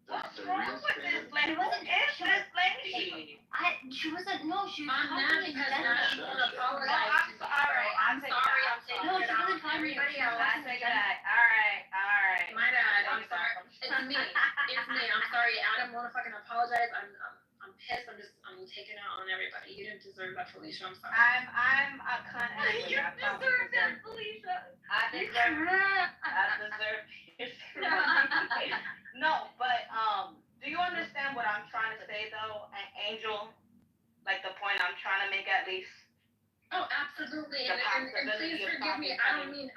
What's The wrong real with this stamp? lady? What is this lady? She wasn't. No, she was. I'm mad because talking I want to No, apologize. I'm sorry. I'm sorry. I'm taking No, it she out wasn't on talking to everybody you. else. I take it back. All right. My bad. I'm sorry. It's me. I'm sorry. Adam, want to fucking apologize? I'm pissed. I'm taking it out on everybody. You didn't deserve that, Felicia. I'm sorry. I'm a cunt anyway. You deserve that, Felicia. I deserve it. No, but do you understand what I'm trying to say though, Angel? Like the point I'm trying to make at least. Oh, absolutely. The And possibility please of forgive me. I don't mean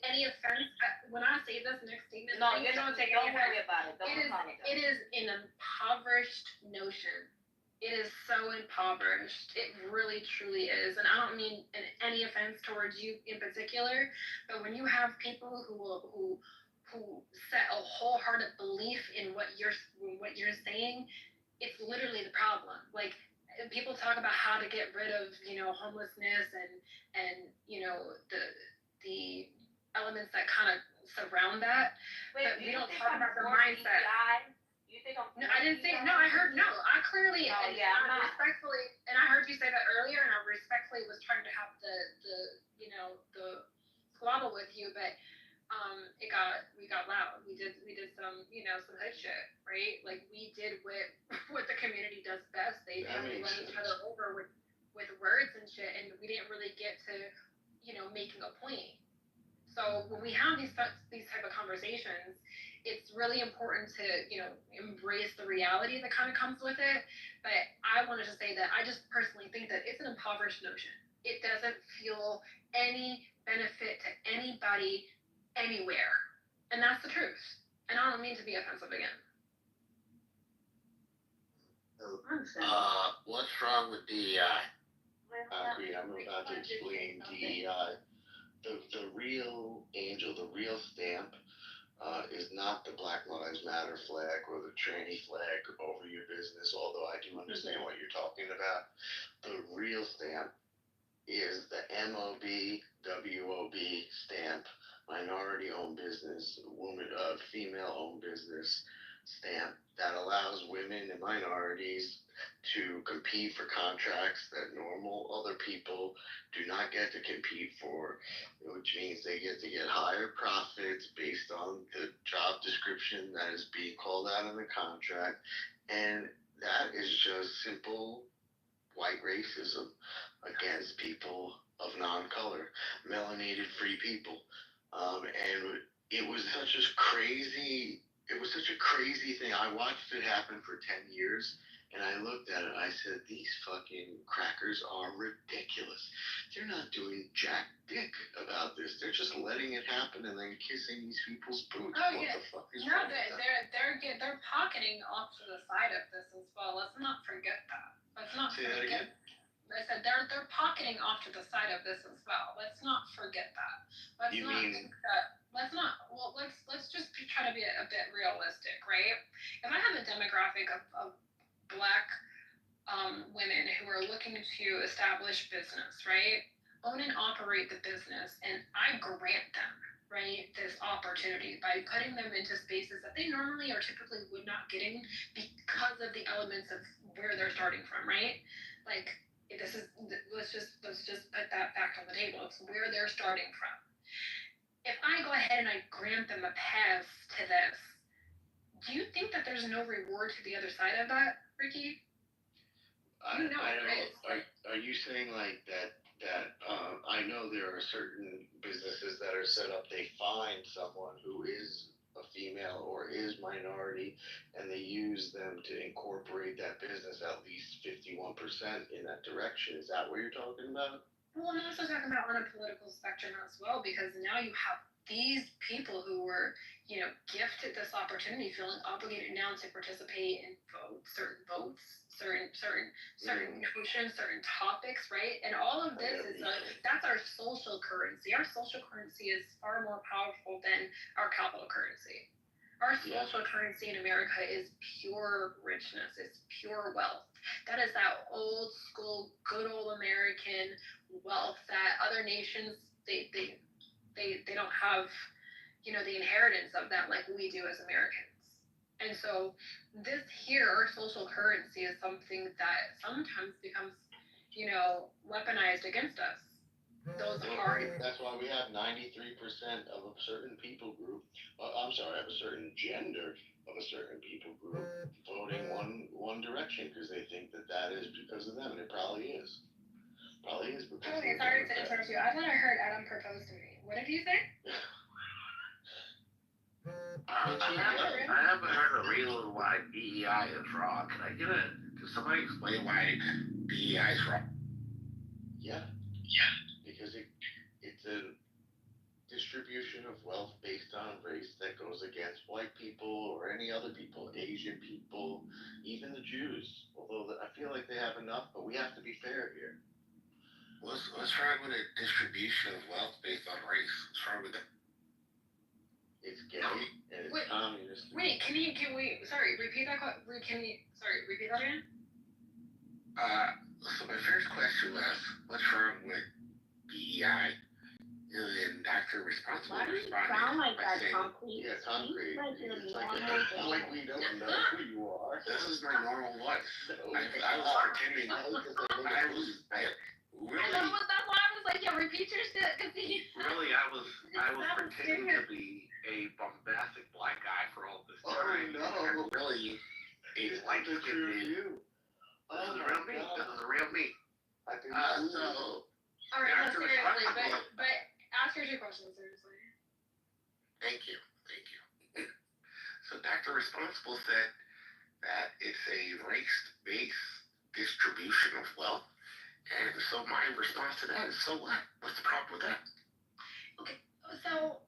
any offense. When I say this next statement, No, please don't take don't any worry offense. about it. Don't apologize. It is an impoverished notion. It is so impoverished. It really, truly is. And I don't mean any offense towards you in particular, but when you have people who set a wholehearted belief in what you're saying, it's literally the problem. Like, people talk about how to get rid of, homelessness and the elements that kind of surround that. Wait, but we don't talk about the for mindset. DEI? You think I'm No, I didn't say, no, I heard, no, I clearly, Oh, and yeah, I'm I not. respectfully, and I heard you say that earlier, and I respectfully was trying to have the squabble with you, but, we got loud. We did some, some hood shit, right? Like, we did what the community does best. They really run each other over with words and shit, and we didn't really get to, making a point. So when we have these type of conversations, it's really important to, embrace the reality that kind of comes with it. But I wanted to say that I just personally think that it's an impoverished notion. It doesn't feel any benefit to anybody anywhere. And that's the truth. And I don't mean to be offensive again. What's wrong with DEI? Agree. I'm about to explain DEI. The real Angel, the real stamp, is not the Black Lives Matter flag or the tranny flag over your business, although I do understand what you're talking about. The real stamp is the MOB, WOB stamp, minority-owned business, female-owned business stamp that allows women and minorities to compete for contracts that normal other people do not get to compete for, which means they get to get higher profits based on the job description that is being called out in the contract. And that is just simple white racism against people of non-color, melanated free people. And it was such a crazy thing. I watched it happen for 10 years, and I looked at it and I said, these fucking crackers are ridiculous. They're not doing jack dick about this. They're just letting it happen and then kissing these people's boots. Oh, what yeah. the fuck is No, wrong with that? they're pocketing off to the side of this as well. Let's not forget that. Let's not Say that forget. again? I said they're pocketing off to the side of this as well. Let's not forget that. Let's You not mean- think that. Let's just try to be a bit realistic, right? If I have a demographic of Black women who are looking to establish business, right? Own and operate the business, and I grant them, right, this opportunity by putting them into spaces that they normally or typically would not get in because of the elements of where they're starting from, right? Like, let's just put that fact on the table. It's where they're starting from. If I go ahead and I grant them a pass to this, do you think that there's no reward to the other side of that, Ricky? I don't know. Are you saying like that? I know there are certain businesses that are set up. They find someone who is a female or is minority, and they use them to incorporate that business at least 51% in that direction. Is that what you're talking about? Well, I'm also talking about on a political spectrum as well, because now you have these people who were, gifted this opportunity, feeling obligated now to participate in certain notions, certain topics, right? And all of this that's our social currency. Our social currency is far more powerful than our capital currency. Our social currency in America is pure richness. It's pure wealth. That is that old school, good old American wealth that other nations they don't have, the inheritance of that like we do as Americans. And so this here, our social currency, is something that sometimes becomes, weaponized against us. That's why we have 93% of a certain people group. Of a certain gender of a certain people group voting one direction because they think that is because of them, and it probably is. Because. Okay, sorry to interrupt you. I thought I heard Adam propose to me. What did you say? I haven't heard a reason why DEI is wrong. Can somebody explain why DEI is wrong? Yeah. Because it's a distribution of wealth based on race that goes against white people or any other people, Asian people, even the Jews. Although I feel like they have enough, but we have to be fair here. What's wrong with a distribution of wealth based on race? What's wrong with that? It's gay and it's communist. Wait, repeat that again? So my first question was, what's wrong with DEI? And then Dr. Responsible responded sound like by that saying, concrete? Yeah, concrete. It's Like we don't know who you are. this is my normal voice. I was pretending. That's why I was like, repeat your shit, because Really, I was pretending to be a bombastic black guy for all this time. Oh, no. And really, a light-skinned man. This is real me. This is real me. I think So, all right, no, seriously, but answer your question seriously. thank you. So Dr. Responsible said that it's a race-based distribution of wealth. And so my response to that is, so what? What's the problem with that? Okay, so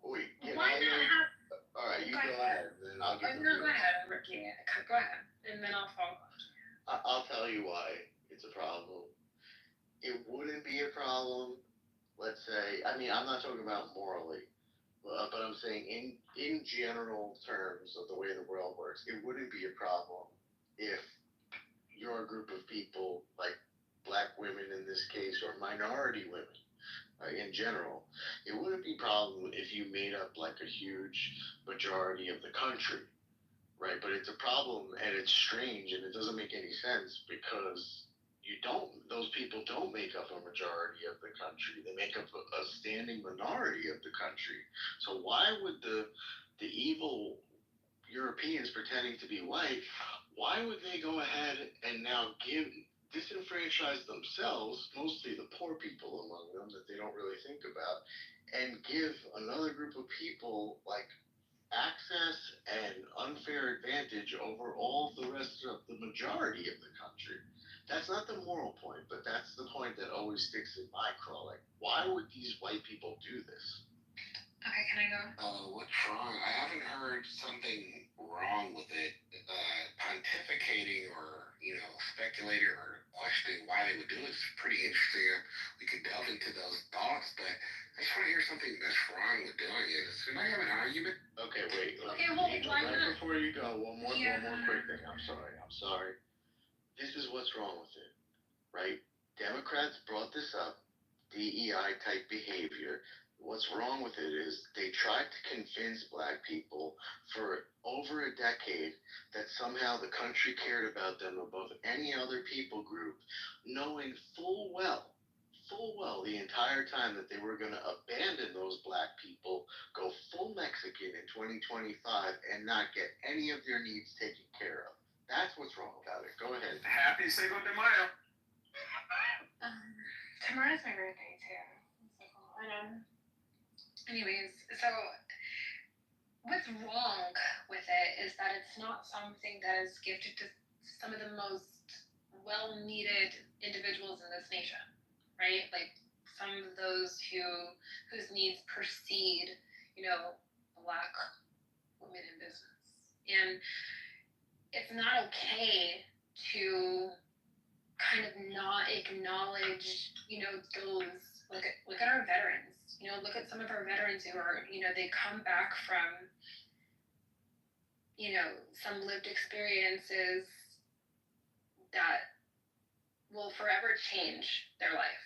Wait, why not have? All right, you go ahead, then I'll get No, go ahead, Ricky. Go ahead, and then I'll follow up. I'll tell you why it's a problem. It wouldn't be a problem, let's say, I'm not talking about morally, but I'm saying in in general terms of the way the world works, it wouldn't be a problem if your group of people, like black women in this case, or minority women in general, it wouldn't be a problem if you made up like a huge majority of the country, right? But it's a problem, and it's strange, and it doesn't make any sense because those people don't make up a majority of the country. They make up a standing minority of the country. So why would the evil Europeans pretending to be white, why would they go ahead and now disenfranchise themselves, mostly the poor people among them that they don't really think about, and give another group of people like access and unfair advantage over all the rest of the majority of the country? That's not the moral point, but that's the point that always sticks in my craw. Like, why would these white people do this? Okay, can I go? What's wrong? I haven't heard something wrong with it. Pontificating or, speculating or questioning why they would do it is pretty interesting. We could delve into those thoughts, but I just want to hear something that's wrong with doing it. Can I have an argument? Okay, wait. Okay, hold on. Right before you go, one more quick thing. I'm sorry. This is what's wrong with it, right? Democrats brought this up, DEI type behavior. What's wrong with it is they tried to convince black people for over a decade that somehow the country cared about them above any other people group, knowing full well the entire time that they were going to abandon those black people, go full Mexican in 2025, and not get any of their needs taken care of. That's what's wrong about it. Go ahead. Happy Cinco de Mayo. Tomorrow's my birthday too. So cool. I know. Anyways, so what's wrong with it is that it's not something that is gifted to some of the most well-needed individuals in this nation, right? Like some of those whose needs precede, black women in business. And it's not okay to kind of not acknowledge, those, look at our veterans, look at some of our veterans who are, they come back from, some lived experiences that will forever change their life,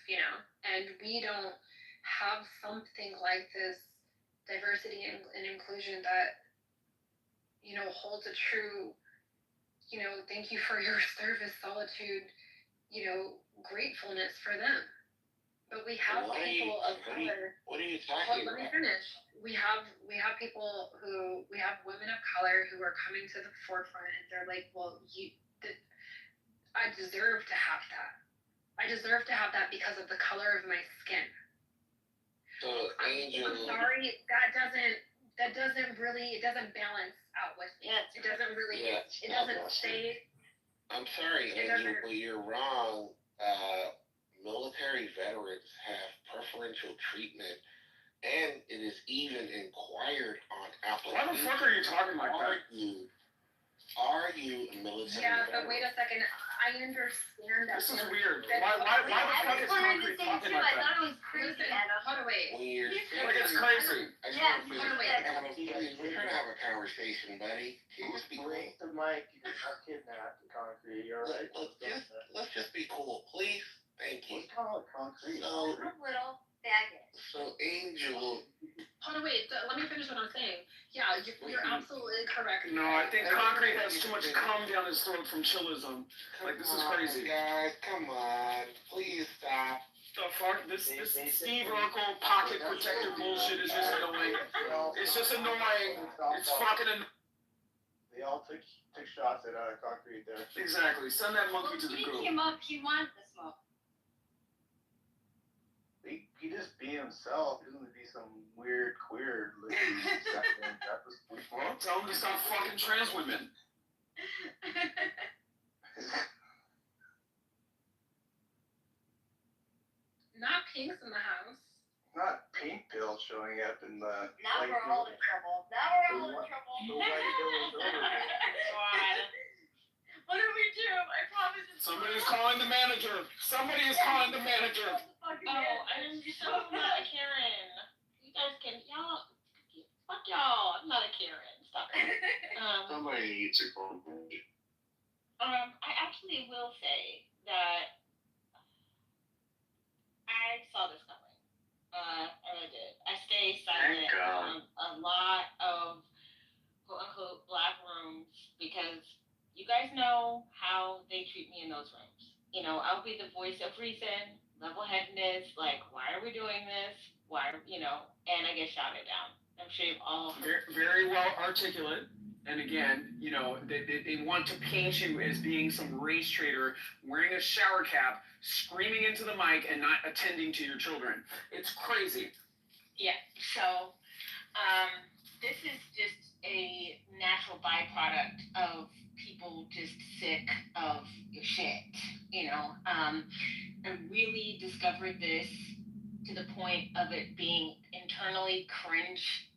and we don't have something like this diversity and inclusion that, holds a true, thank you for your service, solitude, gratefulness for them. But we have people of color. What are you talking about? Let me finish. We have women of color who are coming to the forefront, and they're like, well, I deserve to have that. I deserve to have that because of the color of my skin. So, Angel, I'm sorry, that doesn't really, it doesn't balance out with me. It doesn't really, it doesn't say. I'm sorry, Angel, but you're wrong. Military veterans have preferential treatment, and it is even inquired on applications. Why the fuck are you talking like that? Are you a military Yeah, veteran? but wait a second. I understand that. This is weird. Why the fuck is Concrete talking like I that? thought it was crazy, Adam. Hold on, wait. Like it's crazy. Yeah, We're gonna have a conversation, buddy. Can you just be cool? The mic, you got kidnapped in Concrete. You're right. Let's just be cool, please. Thank you. Let's call it Concrete. So, A little baggage. Angel. Hold on, wait. Let me finish what I'm saying. Yeah, you're absolutely correct. No, I think Concrete has too much cum down his throat from chillism. Like, this is crazy. Guys, come on. Please stop. The fuck? This Steve Urkel pocket protector bullshit is just annoying. It's just annoying. It's fucking annoying. They all took shots at Concrete there. Exactly. Send that monkey to the He group. came up, he wanted the smoke. He just be himself. He doesn't be some weird queer looking second. Well, tell him to stop fucking trans women. Not Pink's in the house. Not Pink Pill showing up in the. Now we're all in trouble. What do we do? I promise it's Somebody's calling the manager. Somebody is calling the manager. I'm so mad, Karen. You guys can, y'all, fuck fuck y'all. I'm not a Karen. Stop it. Somebody eats a cornbread. I actually will say that I saw this coming. I really did. I stay silent on a lot of quote unquote black rooms because you guys know how they treat me in those rooms. You know, I'll be the voice of reason, level headedness, like, why are we doing this? Why, and I get shouted down. I'm sure you've all heard. Very well articulate. And again, they want to paint you as being some race traitor wearing a shower cap, screaming into the mic, and not attending to your children. It's crazy. Yeah. So, this is just a natural byproduct of people just sick of your shit. I really discovered this to the point of it being internally cringe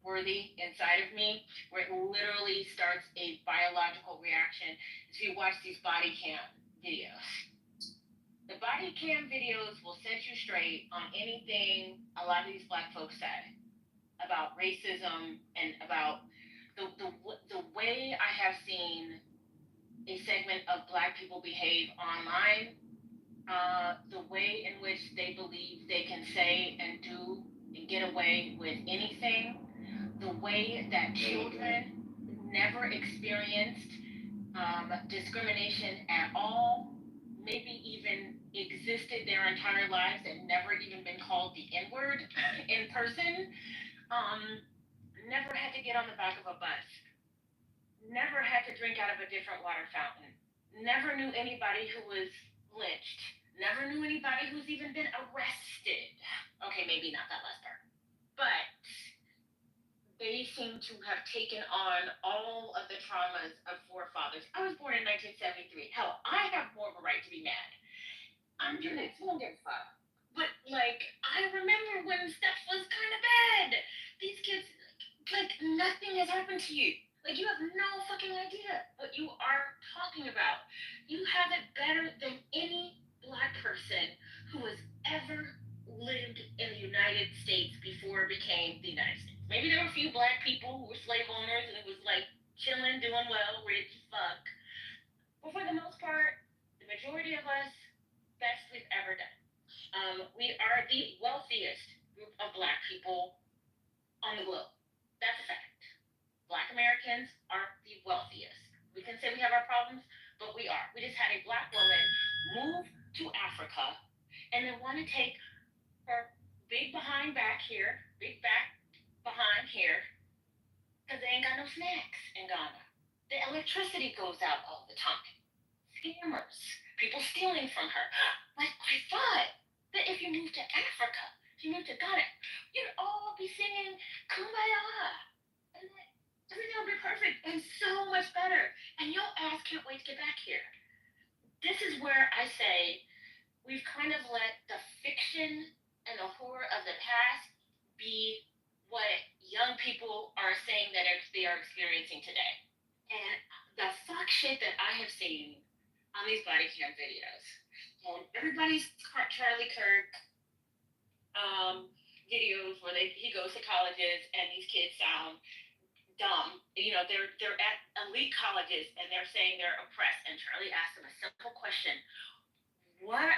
worthy inside of me, where it literally starts a biological reaction as you watch these body cam videos. The body cam videos will set you straight on anything a lot of these black folks said about racism and about the way I have seen a segment of black people behave online, the way in which they believe they can say and do and get away with anything, the way that children never experienced discrimination at all, maybe even existed their entire lives and never even been called the N-word in person, never had to get on the back of a bus, never had to drink out of a different water fountain, never knew anybody who was lynched, never knew anybody who's even been arrested. Okay, maybe not that last part. But they seem to have taken on all of the traumas of forefathers. I was born in 1973. Hell, I have more of a right to be mad. I'm Jewish, so I don't give a fuck. But, I remember when stuff was kind of bad. These kids, nothing has happened to you. You have no fucking idea what you are talking about. You have it better than any black person who has ever lived in the United States before it became the United States. Maybe there were a few black people who were slave owners and it was chilling, doing well, rich as fuck. But for the most part, the majority of us, best we've ever done. We are the wealthiest group of black people on the globe. That's a fact. Black Americans are the wealthiest. We can say we have our problems, but we are. We just had a black woman move to Africa and then want to take her big behind back here, big back behind here, because they ain't got no snacks in Ghana. The electricity goes out all the time. Scammers, people stealing from her. I thought that if you moved to Africa, if you moved to Ghana, you'd all be singing Kumbaya. And everything will be perfect and so much better. And your ass can't wait to get back here. This is where I say we've kind of let the fiction and the horror of the past be what young people are saying that they are experiencing today. And the fuck shit that I have seen on these body cam videos, and everybody's Charlie Kirk videos where he goes to colleges and these kids sound dumb. They're at elite colleges and they're saying they're oppressed. And Charlie asked them a simple question: What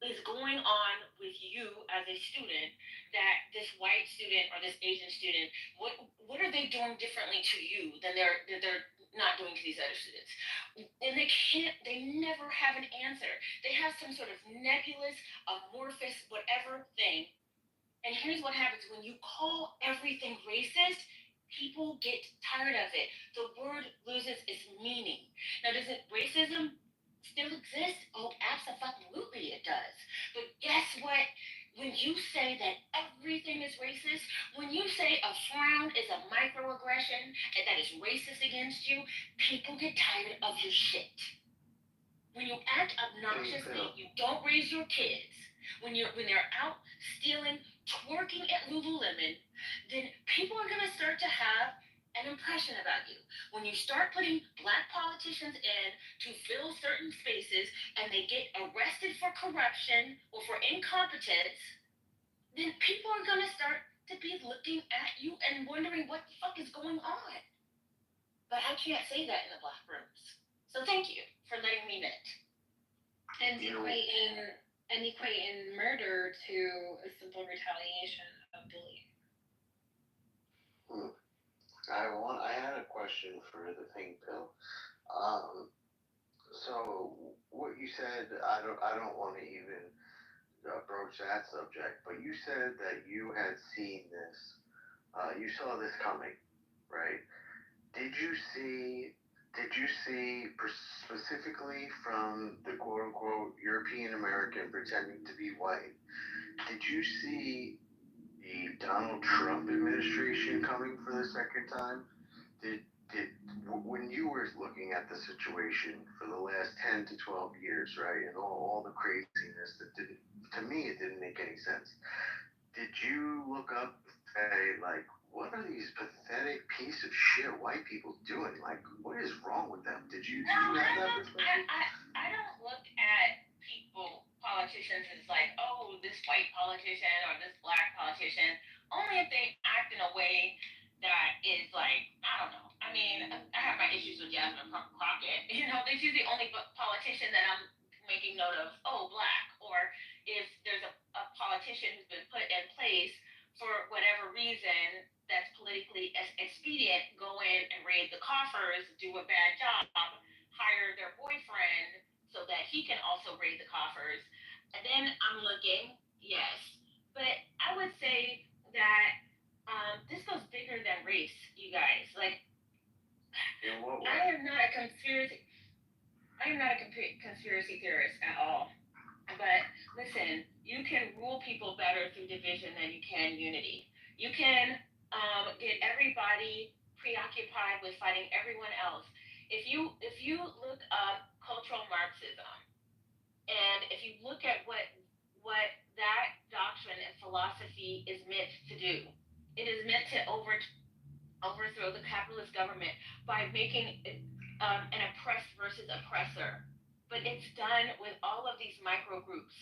is going on with you as a student that this white student or this Asian student, what are they doing differently to you than they're not doing to these other students? And they never have an answer. They have some sort of nebulous, amorphous, whatever thing. And here's what happens when you call everything racist. People get tired of it. The word loses its meaning. Now, does racism still exist? Oh, absolutely it does. But guess what? When you say that everything is racist, when you say a frown is a microaggression and that is racist against you, people get tired of your shit. When you act obnoxiously, you don't raise your kids. When they're out stealing, twerking at Lululemon, then people are gonna start to have an impression about you. When you start putting black politicians in to fill certain spaces and they get arrested for corruption or for incompetence, then people are going to start to be looking at you and wondering what the fuck is going on. But I can't say that in the black rooms. So thank you for letting me vent. And equating murder to a simple retaliation of bullying. I had a question for the thing, Bill. So what you said, I don't want to even broach that subject, but you said that you had seen this, you saw this coming, right? Did you see specifically from the quote unquote European American pretending to be white? Did you see the Donald Trump administration coming for the second time? When you were looking at the situation for the last 10 to 12 years, right, and all the craziness that to me, it didn't make any sense. Did you look up and say, like, what are these pathetic piece of shit white people doing? Like, what is wrong with them? Did you have that perspective? I don't look at people, politicians, as like, oh, this white politician or this black politician, only if they act in a way that is like, I don't know. I mean, I have my issues with Jasmine Crockett. You know, she's the only politician that I'm making note of, oh, black. Or if there's a politician who's been put in place for whatever reason that's politically expedient, go in and raid the coffers, do a bad job, hire their boyfriend so that he can also raid the coffers. And then I'm looking, yes. But I would say that this goes bigger than race, you guys. Like, I am not a conspiracy theorist at all. But listen, you can rule people better through division than you can unity. You can get everybody preoccupied with fighting everyone else. If you look up cultural Marxism, and if you look at what that doctrine and philosophy is meant to do, it is meant to overthrow the capitalist government by making an oppressed versus oppressor. But it's done with all of these micro groups.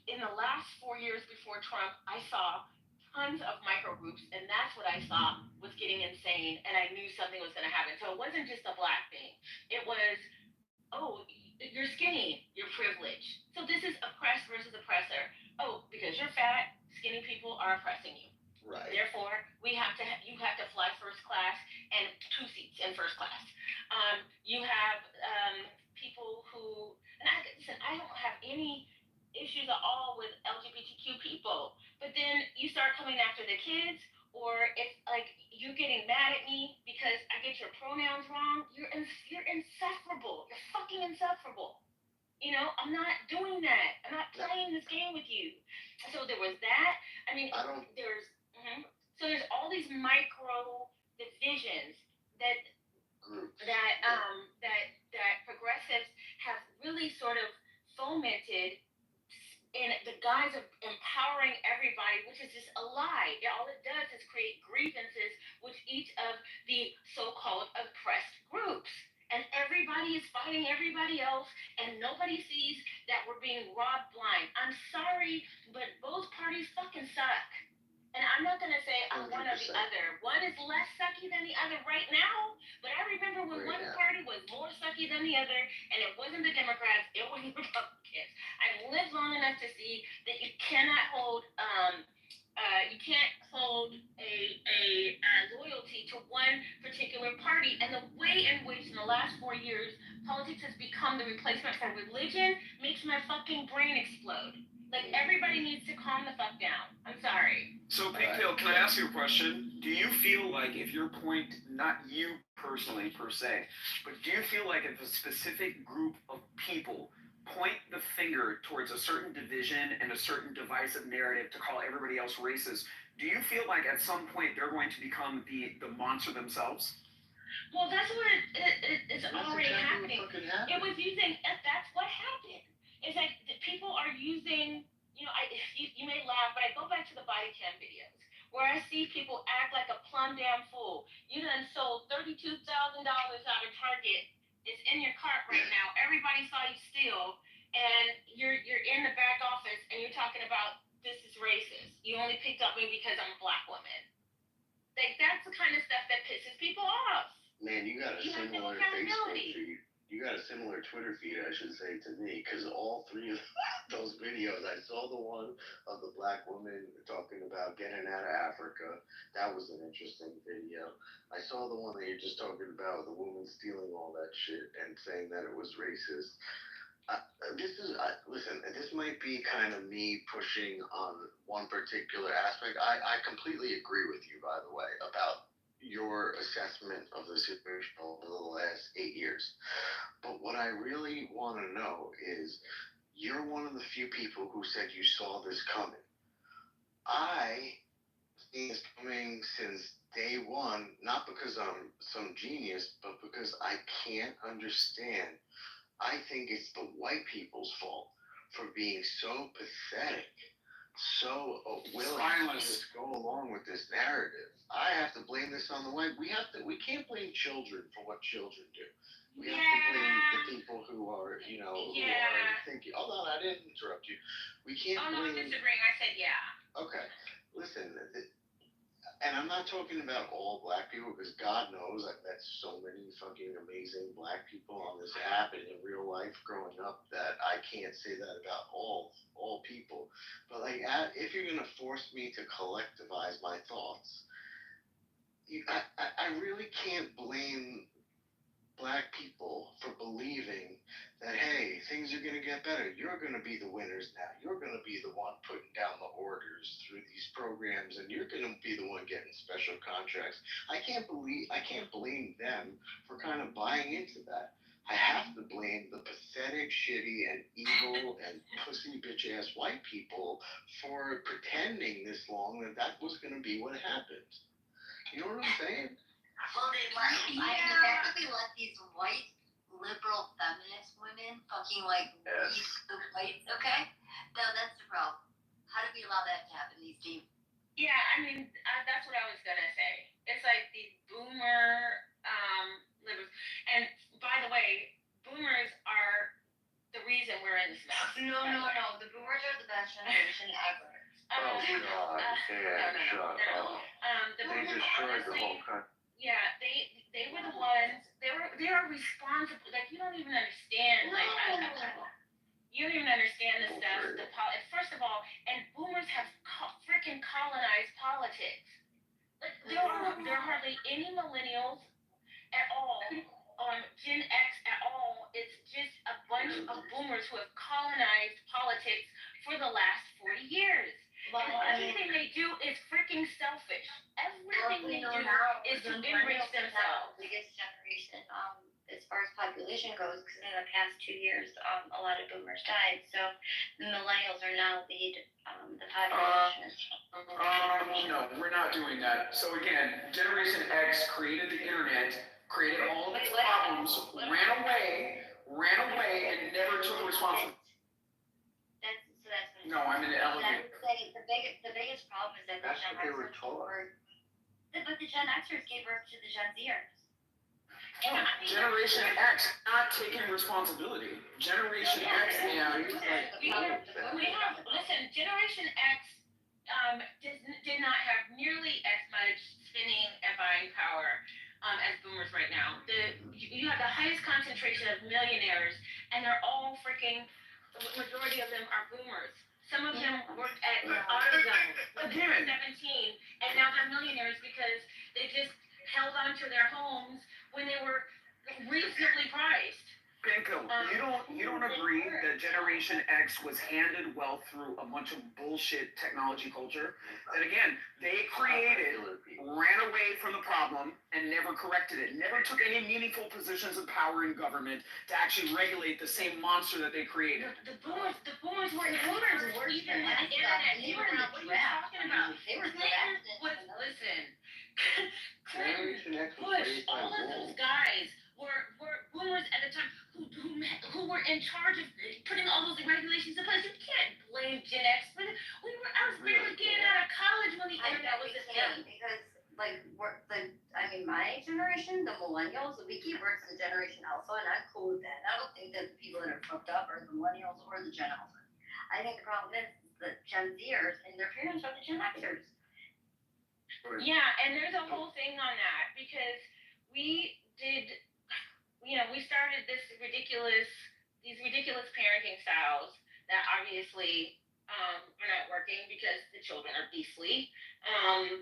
In the last 4 years before Trump, I saw tons of micro groups, and that's what I saw was getting insane, and I knew something was going to happen. So it wasn't just a black thing. It was, oh, you're skinny, you're privileged. So this is oppressed versus oppressor. Oh, because you're fat, skinny people are oppressing you. Right. Therefore, you have to fly first class and 2 seats in first class. You have people who, and I don't have any issues at all with LGBTQ people, but then you start coming after the kids, or if like you're getting mad at me because I get your pronouns wrong, you're insufferable. You're fucking insufferable. You know, I'm not doing that. I'm not playing this game with you. So there was that. I mean, so there's all these micro divisions that progressives have really sort of fomented in the guise of empowering everybody, which is just a lie. All it does is create grievances with each of the so-called oppressed groups. And everybody is fighting everybody else, and nobody sees that we're being robbed blind. I'm sorry, but both parties fucking suck. And I'm not going to say I'm one or the other. One is less sucky than the other right now, but I remember when one party was more sucky than the other, and it wasn't the Democrats, it was the Republicans. I've lived long enough to see that you cannot hold a loyalty to one particular party. And the way in which in the last 4 years politics has become the replacement for religion makes my fucking brain explode. Like, everybody needs to calm the fuck down. I'm sorry. So, Pigtail, can I ask you a question? Do you feel like if your point, not you personally per se, but do you feel like if a specific group of people point the finger towards a certain division and a certain divisive narrative to call everybody else racist, do you feel like at some point they're going to become the monster themselves? Well, that's what it's already happening. It was using, that's what happened. It's like people are using, you know, you may laugh, but I go back to the body cam videos where I see people act like a plumb damn fool. You done sold $32,000 out of Target. It's in your cart right now. Everybody saw you steal, and you're in the back office and you're talking about this is racist. You only picked on me because I'm a black woman. Like, that's the kind of stuff that pisses people off. Man, you got a You have no similar Facebook accountability. feed. You got a similar Twitter feed, I should say, to me, because all three of those videos, I saw the one of the black woman talking about getting out of Africa. That was an interesting video. I saw the one that you're just talking about, the woman stealing all that shit and saying that it was racist. Listen, this might be kind of me pushing on one particular aspect. I completely agree with you, by the way, about your assessment of the situation over the last 8 years. But what I really want to know is, you're one of the few people who said you saw this coming. I see this coming since day one, not because I'm some genius, but because I can't understand. I think it's the white people's fault for being so pathetic, so willing to just go along with this narrative. I have to blame this on the white. We can't blame children for what children do. We have to blame the people who are, who are thinking. Hold on, I didn't interrupt you. We can't Oh, no, I'm blame. disagreeing. I said yeah. Okay, listen, and I'm not talking about all black people, because God knows I've met so many fucking amazing black people on this app and in real life growing up that I can't say that about all people. But like, if you're gonna force me to collectivize my thoughts, I really can't blame black people for believing that, hey, things are going to get better. You're going to be the winners now. You're going to be the one putting down the orders through these programs, and you're going to be the one getting special contracts. I can't blame them for kind of buying into that. I have to blame the pathetic, shitty, and evil and pussy bitch ass white people for pretending this long that was going to be what happened. You know what I'm saying? Well, they let, I mean, the fact that they let these white liberal feminist women fucking like read the whites, okay? No, that's the problem. How do we allow that to happen these days? Yeah, I mean, that's what I was gonna say. It's like these boomer liberals. And by the way, boomers are the reason we're in this mess. No. The boomers are the best generation ever. God, shut up. The They boomers, destroyed the honestly, whole country. yeah, they were the ones. They are responsible. Like, you don't even understand. Like, you don't even understand the stuff. First of all, and boomers have freaking colonized politics. Like, there are hardly any millennials at all, Gen X at all. It's just a bunch of boomers who have colonized politics for the last 40 years. Well, and everything they do is freaking selfish. Everything they do is to enrich themselves. The biggest generation, as far as population goes, because in the past 2 years, a lot of boomers died. So the millennials are now the population. No, we're not doing that. So again, Generation X created the internet, created all of its problems, ran away, and never took responsibility. No, I'm in the elevator. The biggest problem is that That's what they were taught. But the Gen Xers gave birth to the Gen Zers. Generation X not taking responsibility. Generation X and Listen, Generation X did not have nearly as much spending and buying power as boomers right now. You have the highest concentration of millionaires, and they're all freaking. The majority of them are boomers. Some of them worked at AutoZone when they were 17, and now they're millionaires because they just held on to their homes when they were reasonably priced. Pinko, you don't agree that Generation X was handed wealth through a bunch of bullshit technology culture? That again, they created, ran away from the problem, and never corrected it. Never took any meaningful positions of power in government to actually regulate the same monster that they created. The boomers weren't boomers. They were even on the internet. They were not. What are you talking about? They were Listen. Clinton, Bush, all of those guys were boomers at the time who were in charge of putting all those regulations in place. You can't blame Gen X for this. I was barely getting out of college when the internet was a thing. Because my generation, the millennials, we give birth to the Generation Alpha, and I'm cool with that. I don't think that the people that are fucked up are the millennials or the Gen Alpha. I think the problem is the Gen Zers, and their parents are the Gen Xers. Yeah, and there's a whole thing on that because we did, we started these ridiculous parenting styles that obviously are not working because the children are beastly. Of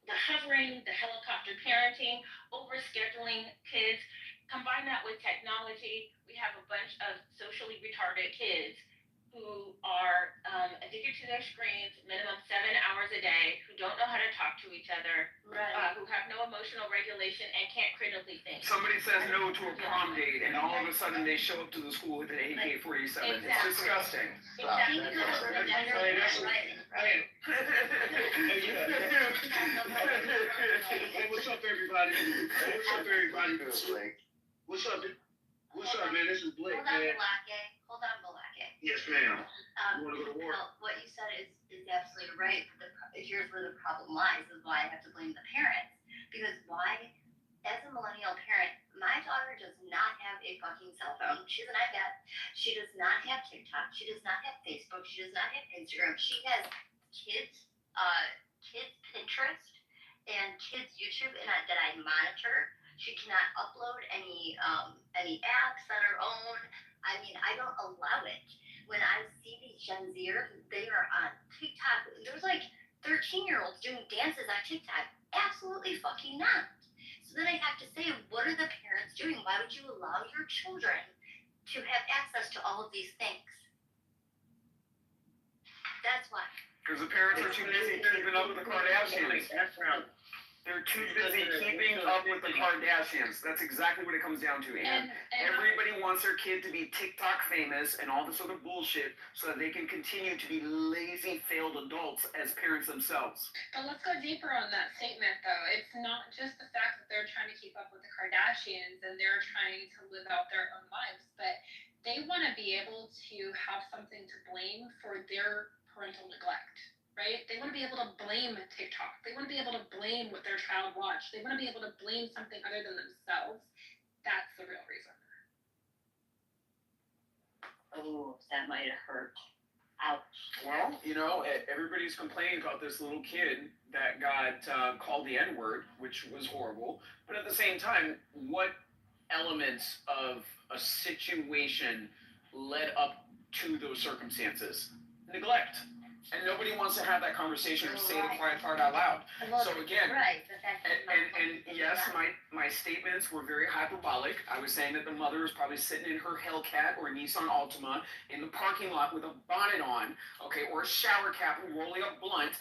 the hovering, the helicopter parenting, overscheduling kids. Combine that with technology, we have a bunch of socially retarded kids who are addicted to their screens, minimum 7 hours a day, who don't know how to talk to each other, who have no emotional regulation and can't critically think. Somebody says no to a prom date, and all of a sudden they show up to the school with an AK-47. Exactly. It's disgusting. Exactly. Hey, what's up, everybody? What's up, everybody? What's up? What's up, man? This is Blake, Hold on, man. Balake. Yes, ma'am. You wanna go to war? No, what you said is absolutely right. But here's where the problem lies, is why I have to blame the parents. Because why, as a millennial parent, my daughter does not have a fucking cell phone. She has an iPad. She does not have TikTok. She does not have Facebook. She does not have Instagram. She has kids Pinterest and kids YouTube that I monitor. She cannot upload any apps on her own. I mean, I don't allow it. When I see these Gen Zers, they are on TikTok. There's like 13-year-olds doing dances on TikTok. Absolutely fucking not. So then I have to say, what are the parents doing? Why would you allow your children to have access to all of these things? That's why. Because the parents are too busy keeping up with the Kardashians. They're too busy keeping up with the Kardashians. That's exactly what it comes down to, Ann. Everybody wants their kid to be TikTok famous and all this other bullshit so that they can continue to be lazy, failed adults as parents themselves. But let's go deeper on that statement, though. It's not just the fact that they're trying to keep up with the Kardashians and they're trying to live out their own lives, but they want to be able to have something to blame for their parental neglect. Right? They want to be able to blame TikTok. They want to be able to blame what their child watched. They want to be able to blame something other than themselves. That's the real reason. Oh, that might have hurt. Ouch. Well, everybody's complaining about this little kid that got called the N-word, which was horrible. But at the same time, what elements of a situation led up to those circumstances? Neglect. And nobody wants to have that conversation or say the quiet part out loud. So again, and yes, my statements were very hyperbolic. I was saying that the mother was probably sitting in her Hellcat or Nissan Altima in the parking lot with a bonnet on, okay, or a shower cap and rolling a blunt,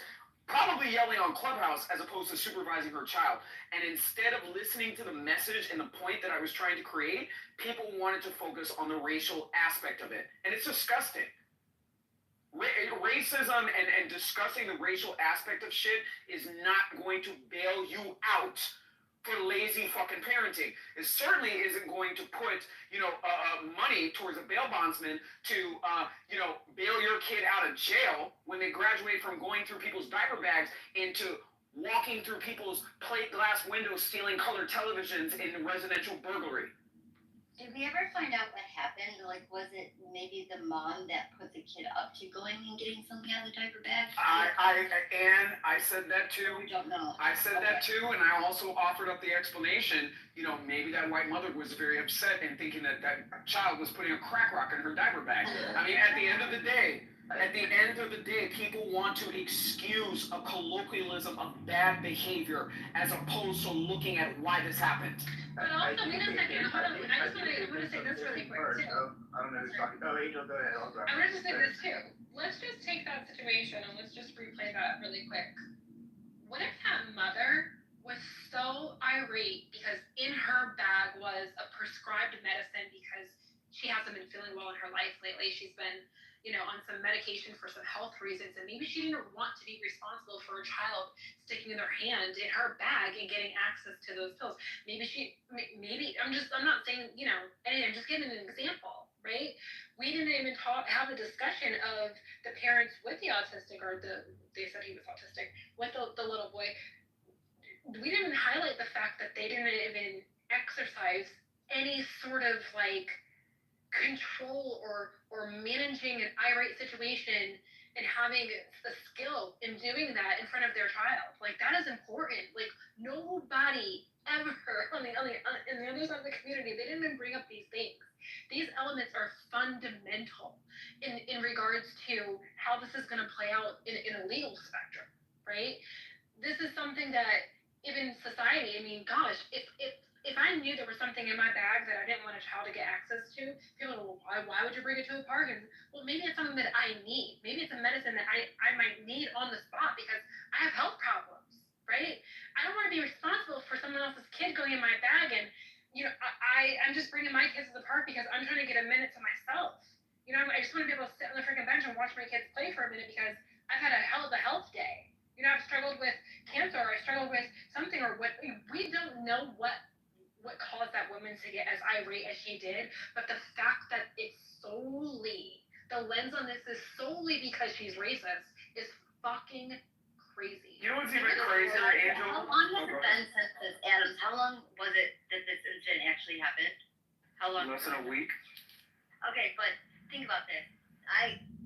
probably yelling on Clubhouse as opposed to supervising her child. And instead of listening to the message and the point that I was trying to create, people wanted to focus on the racial aspect of it. And it's disgusting. Racism and discussing the racial aspect of shit is not going to bail you out for lazy fucking parenting. It certainly isn't going to put, money towards a bail bondsman to, bail your kid out of jail when they graduate from going through people's diaper bags into walking through people's plate glass windows, stealing colored televisions in residential burglary. Did we ever find out what happened? Like, was it maybe the mom that put the kid up to going and getting something out of the diaper bag? I said that too. We don't know. I said that too, and I also offered up the explanation. Maybe that white mother was very upset and thinking that child was putting a crack rock in her diaper bag. I mean, at the end of the day, people want to excuse a colloquialism of bad behavior as opposed to looking at why this happened. But also, wait a second, hold on. I just want to say this really quick, too. I don't know who's talking. Oh, Angel, go ahead. I want to just say this, too. Let's just take that situation and let's just replay that really quick. What if that mother was so irate because in her bag was a prescribed medicine because she hasn't been feeling well in her life lately? She's been on some medication for some health reasons, and maybe she didn't want to be responsible for a child sticking their hand in her bag and getting access to those pills. Maybe I'm not saying, I'm just giving an example, right? We didn't even have a discussion of the parents with the autistic, they said he was autistic, with the little boy. We didn't highlight the fact that they didn't even exercise any sort of control or managing an irate situation and having the skill in doing that in front of their child. Like, that is important. Like, nobody ever on the other side of the community, they didn't even bring up these things. These elements are fundamental in regards to how this is going to play out in a legal spectrum, right? This is something that even society, I mean, gosh, if I knew there was something in my bag that I didn't want a child to get access to, people would, well, why would you bring it to a park? And, well, maybe it's something that I need. Maybe it's a medicine that I might need on the spot because I have health problems, right? I don't want to be responsible for someone else's kid going in my bag and, you know, I'm just bringing my kids to the park because I'm trying to get a minute to myself. You know, I just want to be able to sit on the freaking bench and watch my kids play for a minute because I've had a hell of a health day. You know, I've struggled with cancer, or I struggled with something, or what. We don't know what caused that woman to get as irate as she did, but the fact that it's solely, the lens on this is solely because she's racist is fucking crazy. You know what's even crazier, Angel? How long has it been since this, Adams? How long was it that this incident actually happened? How long? Less than a week. Okay, but think about this.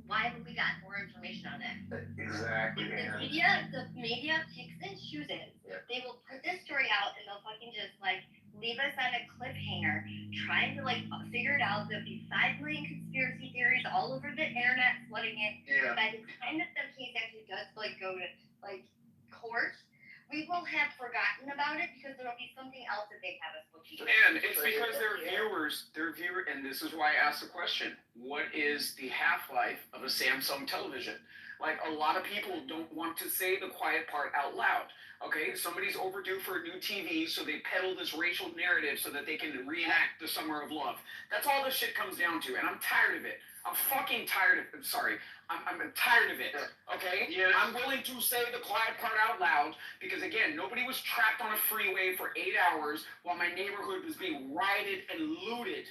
Why haven't we gotten more information on it? Exactly. The media picks and chooses. Yeah. They will put this story out and they'll fucking just like leave us on a cliffhanger, trying to like figure it out. There'll be 5 million conspiracy theories all over the internet flooding it. Yeah. By the time that the case actually does like go to like court, we will have forgotten about it because there will be something else that they have us looking at. And it's because their viewers, and this is why I asked the question, what is the half-life of a Samsung television? Like, a lot of people don't want to say the quiet part out loud. Okay, somebody's overdue for a new TV, so they peddle this racial narrative so that they can reenact the Summer of Love. That's all this shit comes down to, and I'm tired of it. I'm fucking tired of it. Sorry. I'm tired of it, okay? Yeah. I'm willing to say the quiet part out loud because, again, nobody was trapped on a freeway for 8 hours while my neighborhood was being rioted and looted.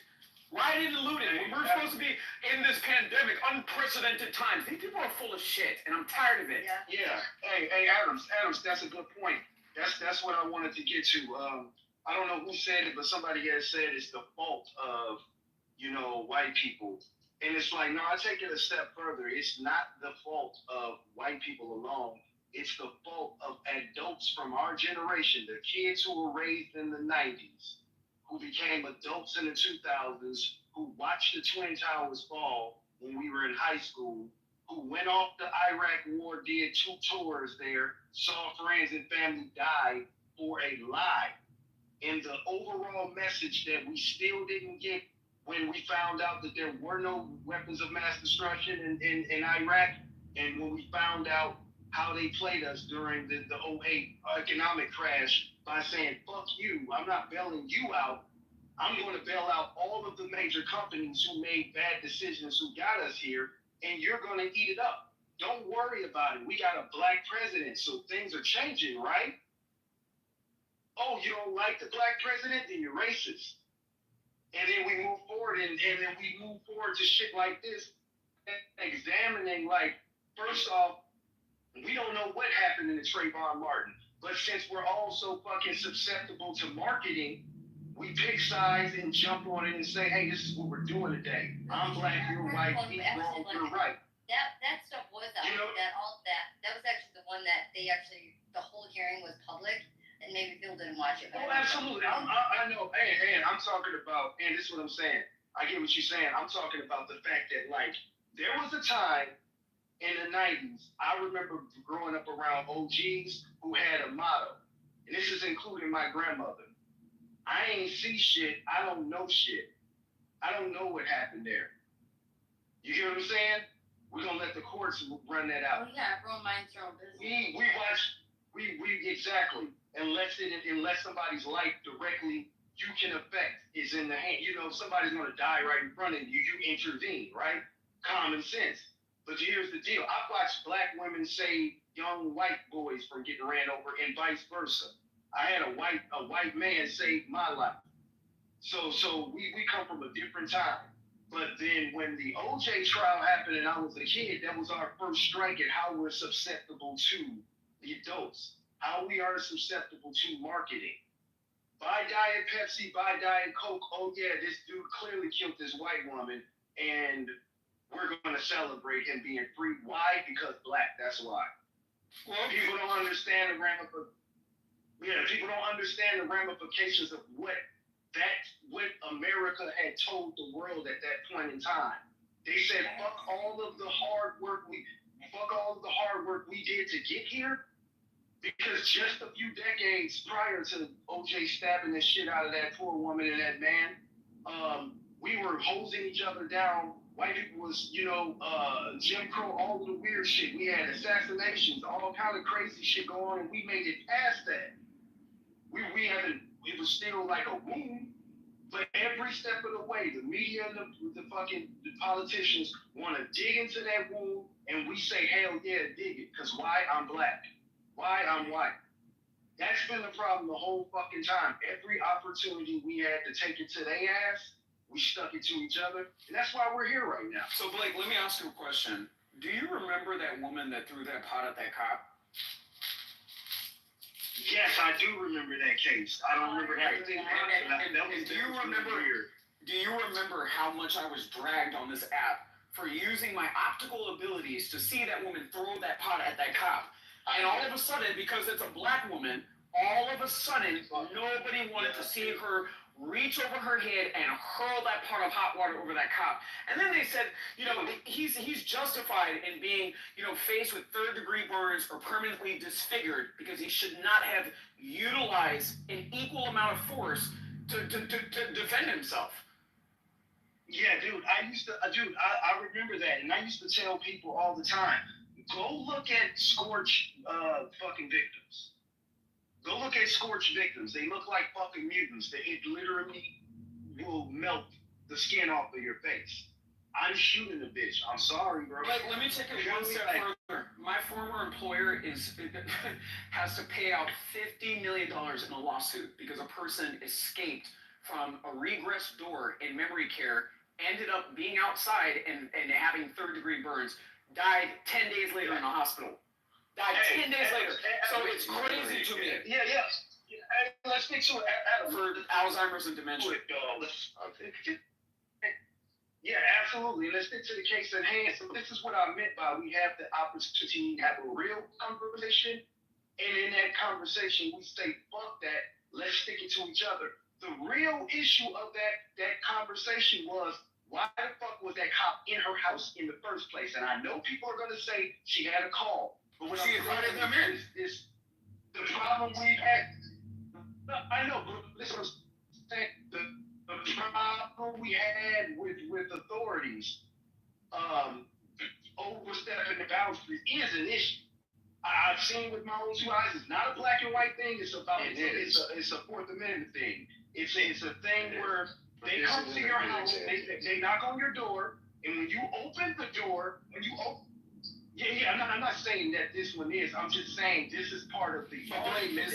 Rioted and looted. When we're supposed to be in this pandemic, unprecedented times. These people are full of shit, and I'm tired of it. Yeah. Hey, Adams, that's a good point. That's what I wanted to get to. I don't know who said it, but somebody has said it's the fault of, white people. And it's like, no, I take it a step further. It's not the fault of white people alone. It's the fault of adults from our generation, the kids who were raised in the 90s, who became adults in the 2000s, who watched the Twin Towers fall when we were in high school, who went off the Iraq war, did 2 tours there, saw friends and family die for a lie. And the overall message that we still didn't get when we found out that there were no weapons of mass destruction in Iraq, and when we found out how they played us during the 08 economic crash by saying, fuck you, I'm not bailing you out. I'm going to bail out all of the major companies who made bad decisions who got us here, and you're going to eat it up. Don't worry about it. We got a black president, so things are changing, right? Oh, you don't like the black president? Then you're racist. And then we move forward, and then we move forward to shit like this, examining, like, first off, we don't know what happened in the Trayvon Martin, but since we're all so fucking susceptible to marketing, we pick sides and jump on it and say, hey, this is what we're doing today. I'm black, you're white, he's wrong, you're right. That stuff was out. That was actually the one that the whole hearing was public. And maybe people didn't watch it. Oh, absolutely. I know. And I'm talking about, and this is what I'm saying. I get what you're saying. I'm talking about the fact that, like, there was a time in the 90s, I remember growing up around OGs who had a motto. And this is including my grandmother. I ain't see shit. I don't know shit. I don't know what happened there. You hear what I'm saying? We're going to let the courts run that out. Oh, yeah. Everyone minds their own business. Exactly. Unless somebody's life directly you can affect is in the hand. Somebody's going to die right in front of you. You intervene, right? Common sense. But here's the deal. I've watched black women save young white boys from getting ran over and vice versa. I had a white man save my life. So we come from a different time. But then when the OJ trial happened and I was a kid, that was our first strike at how we're susceptible to the adults. How we are susceptible to marketing. buy Diet Pepsi, buy Diet Coke. Oh yeah, this dude clearly killed this white woman, and we're gonna celebrate him being free. Why? Because black. That's why. Well, People don't understand the ramifications. Yeah, people don't understand the ramifications of what America had told the world at that point in time. They said, fuck all of the hard work we did to get here. Because just a few decades prior to OJ stabbing the shit out of that poor woman and that man, we were hosing each other down. White people was, Jim Crow, all of the weird shit. We had assassinations, all kind of crazy shit going on, and we made it past that. It was still like a wound, but every step of the way, the media and the politicians want to dig into that wound, and we say, hell yeah, dig it. Because why? I'm black. Why? I'm white. That's been the problem the whole fucking time. Every opportunity we had to take it to their ass, we stuck it to each other. And that's why we're here right now. So, Blake, let me ask you a question. Do you remember that woman that threw that pot at that cop? Yes, I do remember that case. I don't remember everything about it. And do you remember how much I was dragged on this app for using my optical abilities to see that woman throw that pot at that cop? And all of a sudden, because it's a black woman, all of a sudden, nobody wanted to see her reach over her head and hurl that pot of hot water over that cop. And then they said, he's justified in being, faced with third-degree burns or permanently disfigured because he should not have utilized an equal amount of force to defend himself. Yeah, dude, I remember that, and I used to tell people all the time, go look at scorched fucking victims. Go look at scorched victims. They look like fucking mutants. It literally will melt the skin off of your face. I'm shooting a bitch. I'm sorry, bro. Let me take it one step further. My former employer has to pay out $50 million in a lawsuit because a person escaped from a regress door in memory care, ended up being outside and having third-degree burns, died 10 days later in the hospital. Died 10 days later. So it's crazy to me. Yeah. Hey, let's get to it. For Alzheimer's and dementia. Yeah, absolutely. Let's get to the case at hand. So this is what I meant by we have the opportunity to have a real conversation. And in that conversation, we say, fuck that. Let's stick it to each other. The real issue of that conversation was, why the fuck was that cop in her house in the first place? And I know people are going to say she had a call. But what she invited them in. Is the problem we had. I know, but listen, the problem we had with authorities overstepping the boundaries is an issue. I've seen with my own two eyes. It's not a black and white thing. It's a Fourth Amendment thing. It's a thing where they come to your house, they knock on your door, and when you open the door, I'm not saying that this one is. I'm just saying this is part of the. Is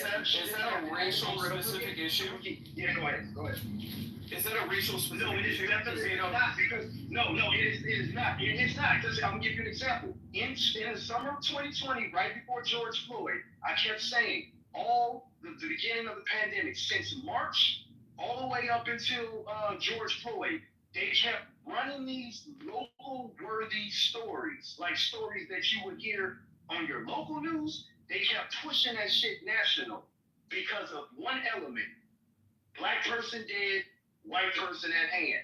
that a racial specific issue? Yeah, go ahead. Is that a racial specific issue? Definitely not, because it is not. It's not. I'm gonna give you an example. In the summer of 2020, right before George Floyd, I kept saying all the beginning of the pandemic, since March all the way up until George Floyd, they kept running these local worthy stories, like stories that you would hear on your local news. They kept pushing that shit national because of one element: black person dead, white person at hand.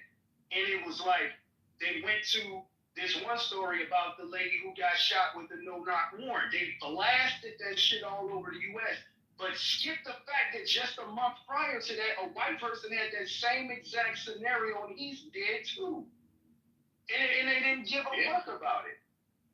And it was like they went to this one story about the lady who got shot with a no-knock warrant. They blasted that shit all over the U.S. But skip the fact that just a month prior to that, a white person had that same exact scenario and he's dead too. And they didn't give a fuck about it.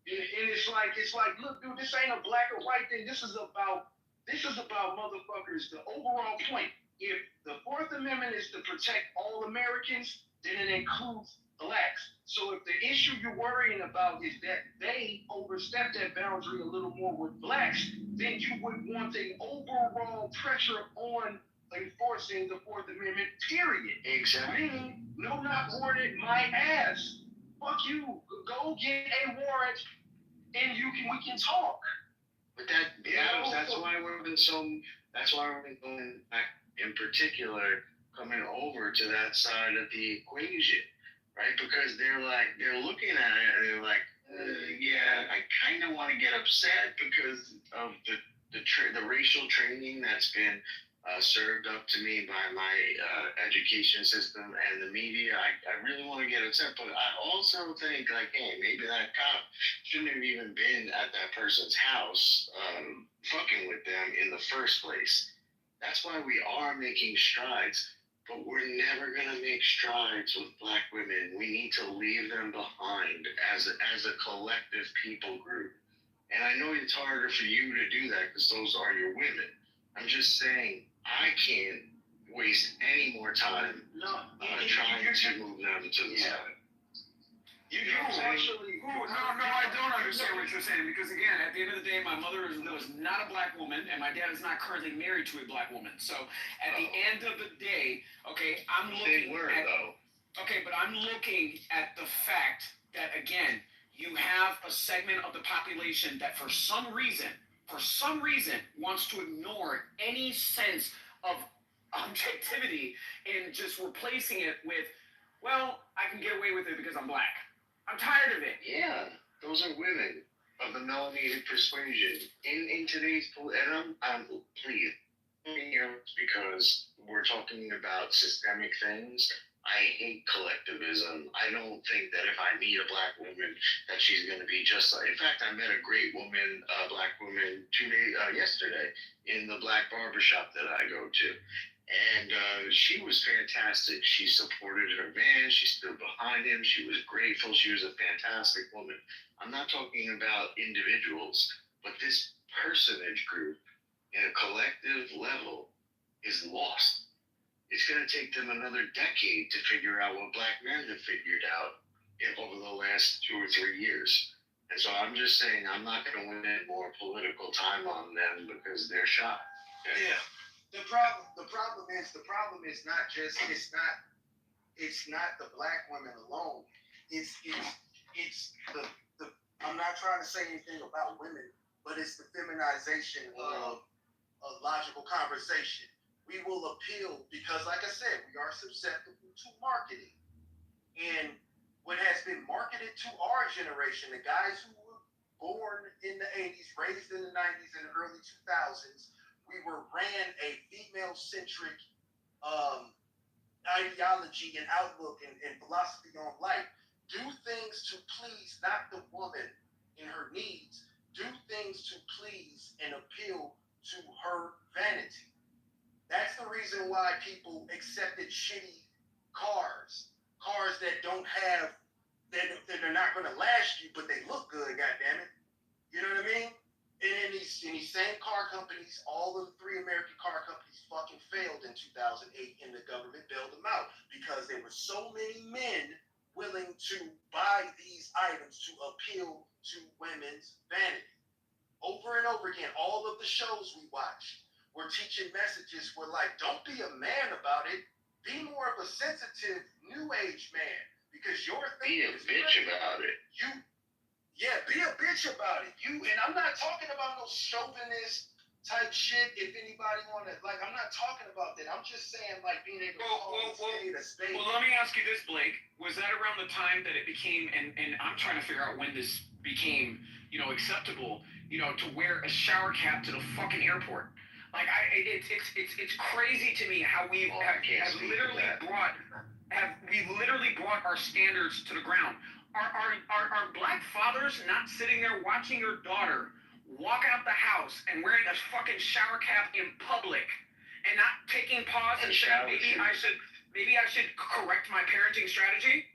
And it's like, look, dude, this ain't a black or white thing. This is about motherfuckers. The overall point. If the Fourth Amendment is to protect all Americans, then it includes blacks. So if the issue you're worrying about is that they overstep that boundary a little more with blacks, then you would want an overall pressure on enforcing the Fourth Amendment, period. Exactly. Meaning, no knock warranted my ass. Fuck you. Go get a warrant and we can talk. But that's why we've been going back in particular coming over to that side of the equation, right? Because they're looking at it and they're like, yeah, I kind of want to get upset because of the racial training that's been served up to me by my education system and the media. I really want to get upset, but I also think like, hey, maybe that cop shouldn't have even been at that person's house fucking with them in the first place. That's why we are making strides, but we're never gonna make strides with Black women. We need to leave them behind as a collective people group. And I know it's harder for you to do that because those are your women. I'm just saying I can't waste any more time trying to move them to the side. No, I don't understand what you're saying because again, at the end of the day, my mother was not a Black woman, and my dad is not currently married to a Black woman. So at the end of the day, okay, I'm looking at the fact that again, you have a segment of the population that for some reason wants to ignore any sense of objectivity and just replacing it with, well, I can get away with it because I'm Black. I'm tired of it. Yeah, those are women of the melanated persuasion in today's and I'm please because we're talking about systemic things. I hate collectivism. I don't think that if I meet a Black woman that she's going to be just like. In fact, I met a great woman, Black woman, yesterday in the Black barbershop that I go to. And she was fantastic. She supported her man. She stood behind him. She was grateful. She was a fantastic woman. I'm not talking about individuals, but this personage group in a collective level is lost. It's going to take them another decade to figure out what Black men have figured out over the last 2 or 3 years. And so I'm just saying I'm not going to win any more political time on them because they're shot. Yeah. The problem is not just it's not the Black women alone. It's the I'm not trying to say anything about women, but it's the feminization of a logical conversation. We will appeal because, like I said, we are susceptible to marketing. And what has been marketed to our generation, the guys who were born in the 80s, raised in the 90s and early 2000s, we ran a female-centric ideology and outlook and philosophy on life. Do things to please not the woman in her needs. Do things to please and appeal to her vanity. That's the reason why people accepted shitty cars that don't have, that they're not going to last you, but they look good, goddammit. You know what I mean? And in these same car companies, all of the 3 American car companies fucking failed in 2008 and the government bailed them out because there were so many men willing to buy these items to appeal to women's vanity. Over and over again, all of the shows we watched were teaching messages were like, don't be a man about it. Be more of a sensitive new age man because your thing is be a bitch about it. Be a bitch about it. And I'm not talking about no chauvinist type shit. If anybody wanna, I'm not talking about that. I'm just saying being able to call a spade. Well, let me ask you this, Blake. Was that around the time that it became, and I'm trying to figure out when this became, acceptable, to wear a shower cap to the fucking airport? It's crazy to me how we've literally brought our standards to the ground. Are Black fathers not sitting there watching your daughter walk out the house and wearing a fucking shower cap in public and not taking pause and saying maybe I should correct my parenting strategy?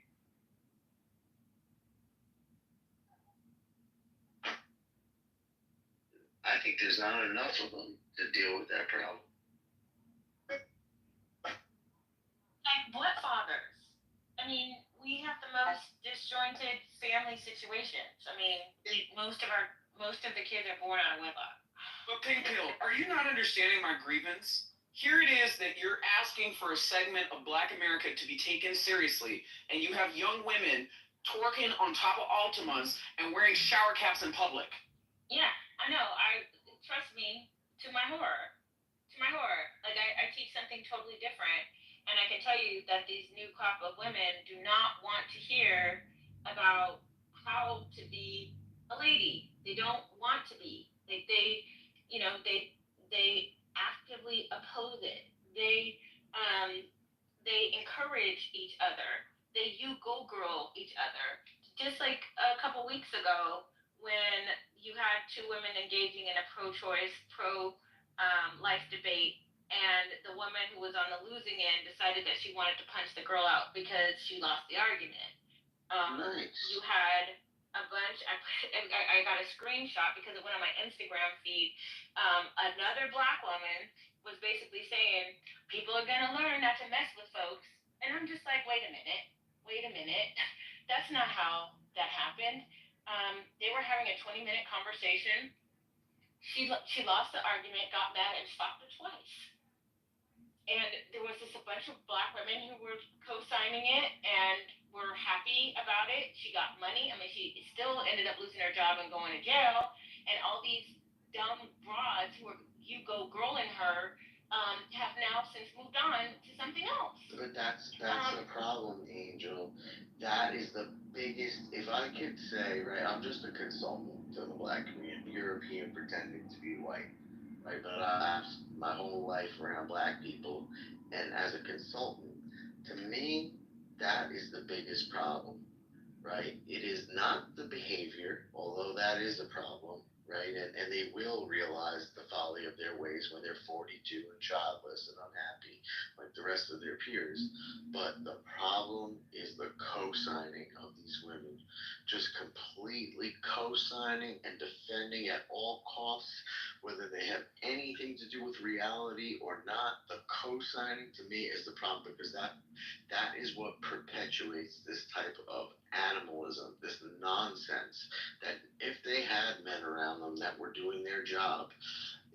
I think there's not enough of them to deal with that problem. Like what fathers? I mean, we have the most disjointed family situations. I mean, most of the kids are born out of wedlock. But Pink Pill, are you not understanding my grievance? Here it is that you're asking for a segment of Black America to be taken seriously, and you have young women twerking on top of Altimas and wearing shower caps in public. Yeah, I know. Trust me, to my horror. To my horror. Like I teach something totally different, and I can tell you that these new crop of women do not want to hear about how to be a lady. They don't want to be. You know, they actively oppose it. They encourage each other. They you go girl each other. Just like a couple weeks ago when you had two women engaging in a pro-choice, pro-life debate, and the woman who was on the losing end decided that she wanted to punch the girl out because she lost the argument. Nice. You had a bunch. I got a screenshot because it went on my Instagram feed. Another black woman was basically saying people are gonna learn not to mess with folks, and I'm just like, wait a minute, that's not how that happened. They were having a 20-minute conversation. She lost the argument, got mad, and stopped it twice. And there was just a bunch of black women who were co-signing it and were happy about it. She got money. I mean, she still ended up losing her job and going to jail. And all these dumb broads who were you go girling her have now since moved on to something else. But that's the problem, Angel. That is the biggest. If I could say, right, I'm just a consultant to the black community, European pretending to be white. Right, but I've my whole life around black people, and as a consultant, to me, that is the biggest problem, right? It is not the behavior, although that is a problem, right? And they will realize the folly of their ways when they're 42 and childless and unhappy, like the rest of their peers. But the problem is the co-signing of these women, just completely co-signing and defending at all costs, whether they have anything to do with reality or not. The co-signing to me is the problem, because that is what perpetuates this type of animalism, this nonsense, that if they had men around them that were doing their job,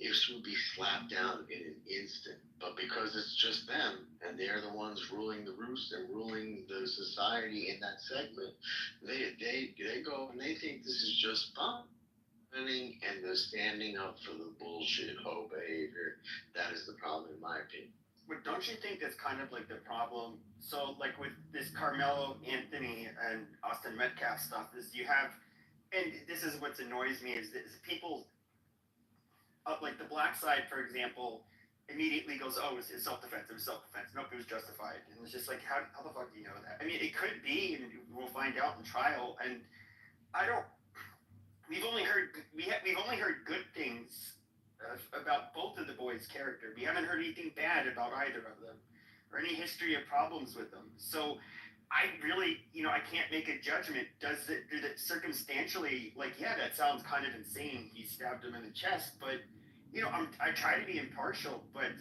this would be slapped down in an instant. But because it's just them, and they're the ones ruling the roost and ruling the society in that segment, they go and they think this is just fun. And the standing up for the bullshit hoe behavior, that is the problem in my opinion. But don't you think that's kind of like the problem? So like with this Carmelo Anthony and Austin Metcalf stuff, is you have, and this is what annoys me, is people, like the black side, for example, immediately goes, oh, it's self-defense, nope, it was justified. And it's just like, how the fuck do you know that? I mean, it could be, and we'll find out in trial, and we've only heard good things about both of the boys' character. We haven't heard anything bad about either of them, or any history of problems with them. So I really, I can't make a judgment. Did it circumstantially, like, yeah, that sounds kind of insane. He stabbed him in the chest, but I try to be impartial, but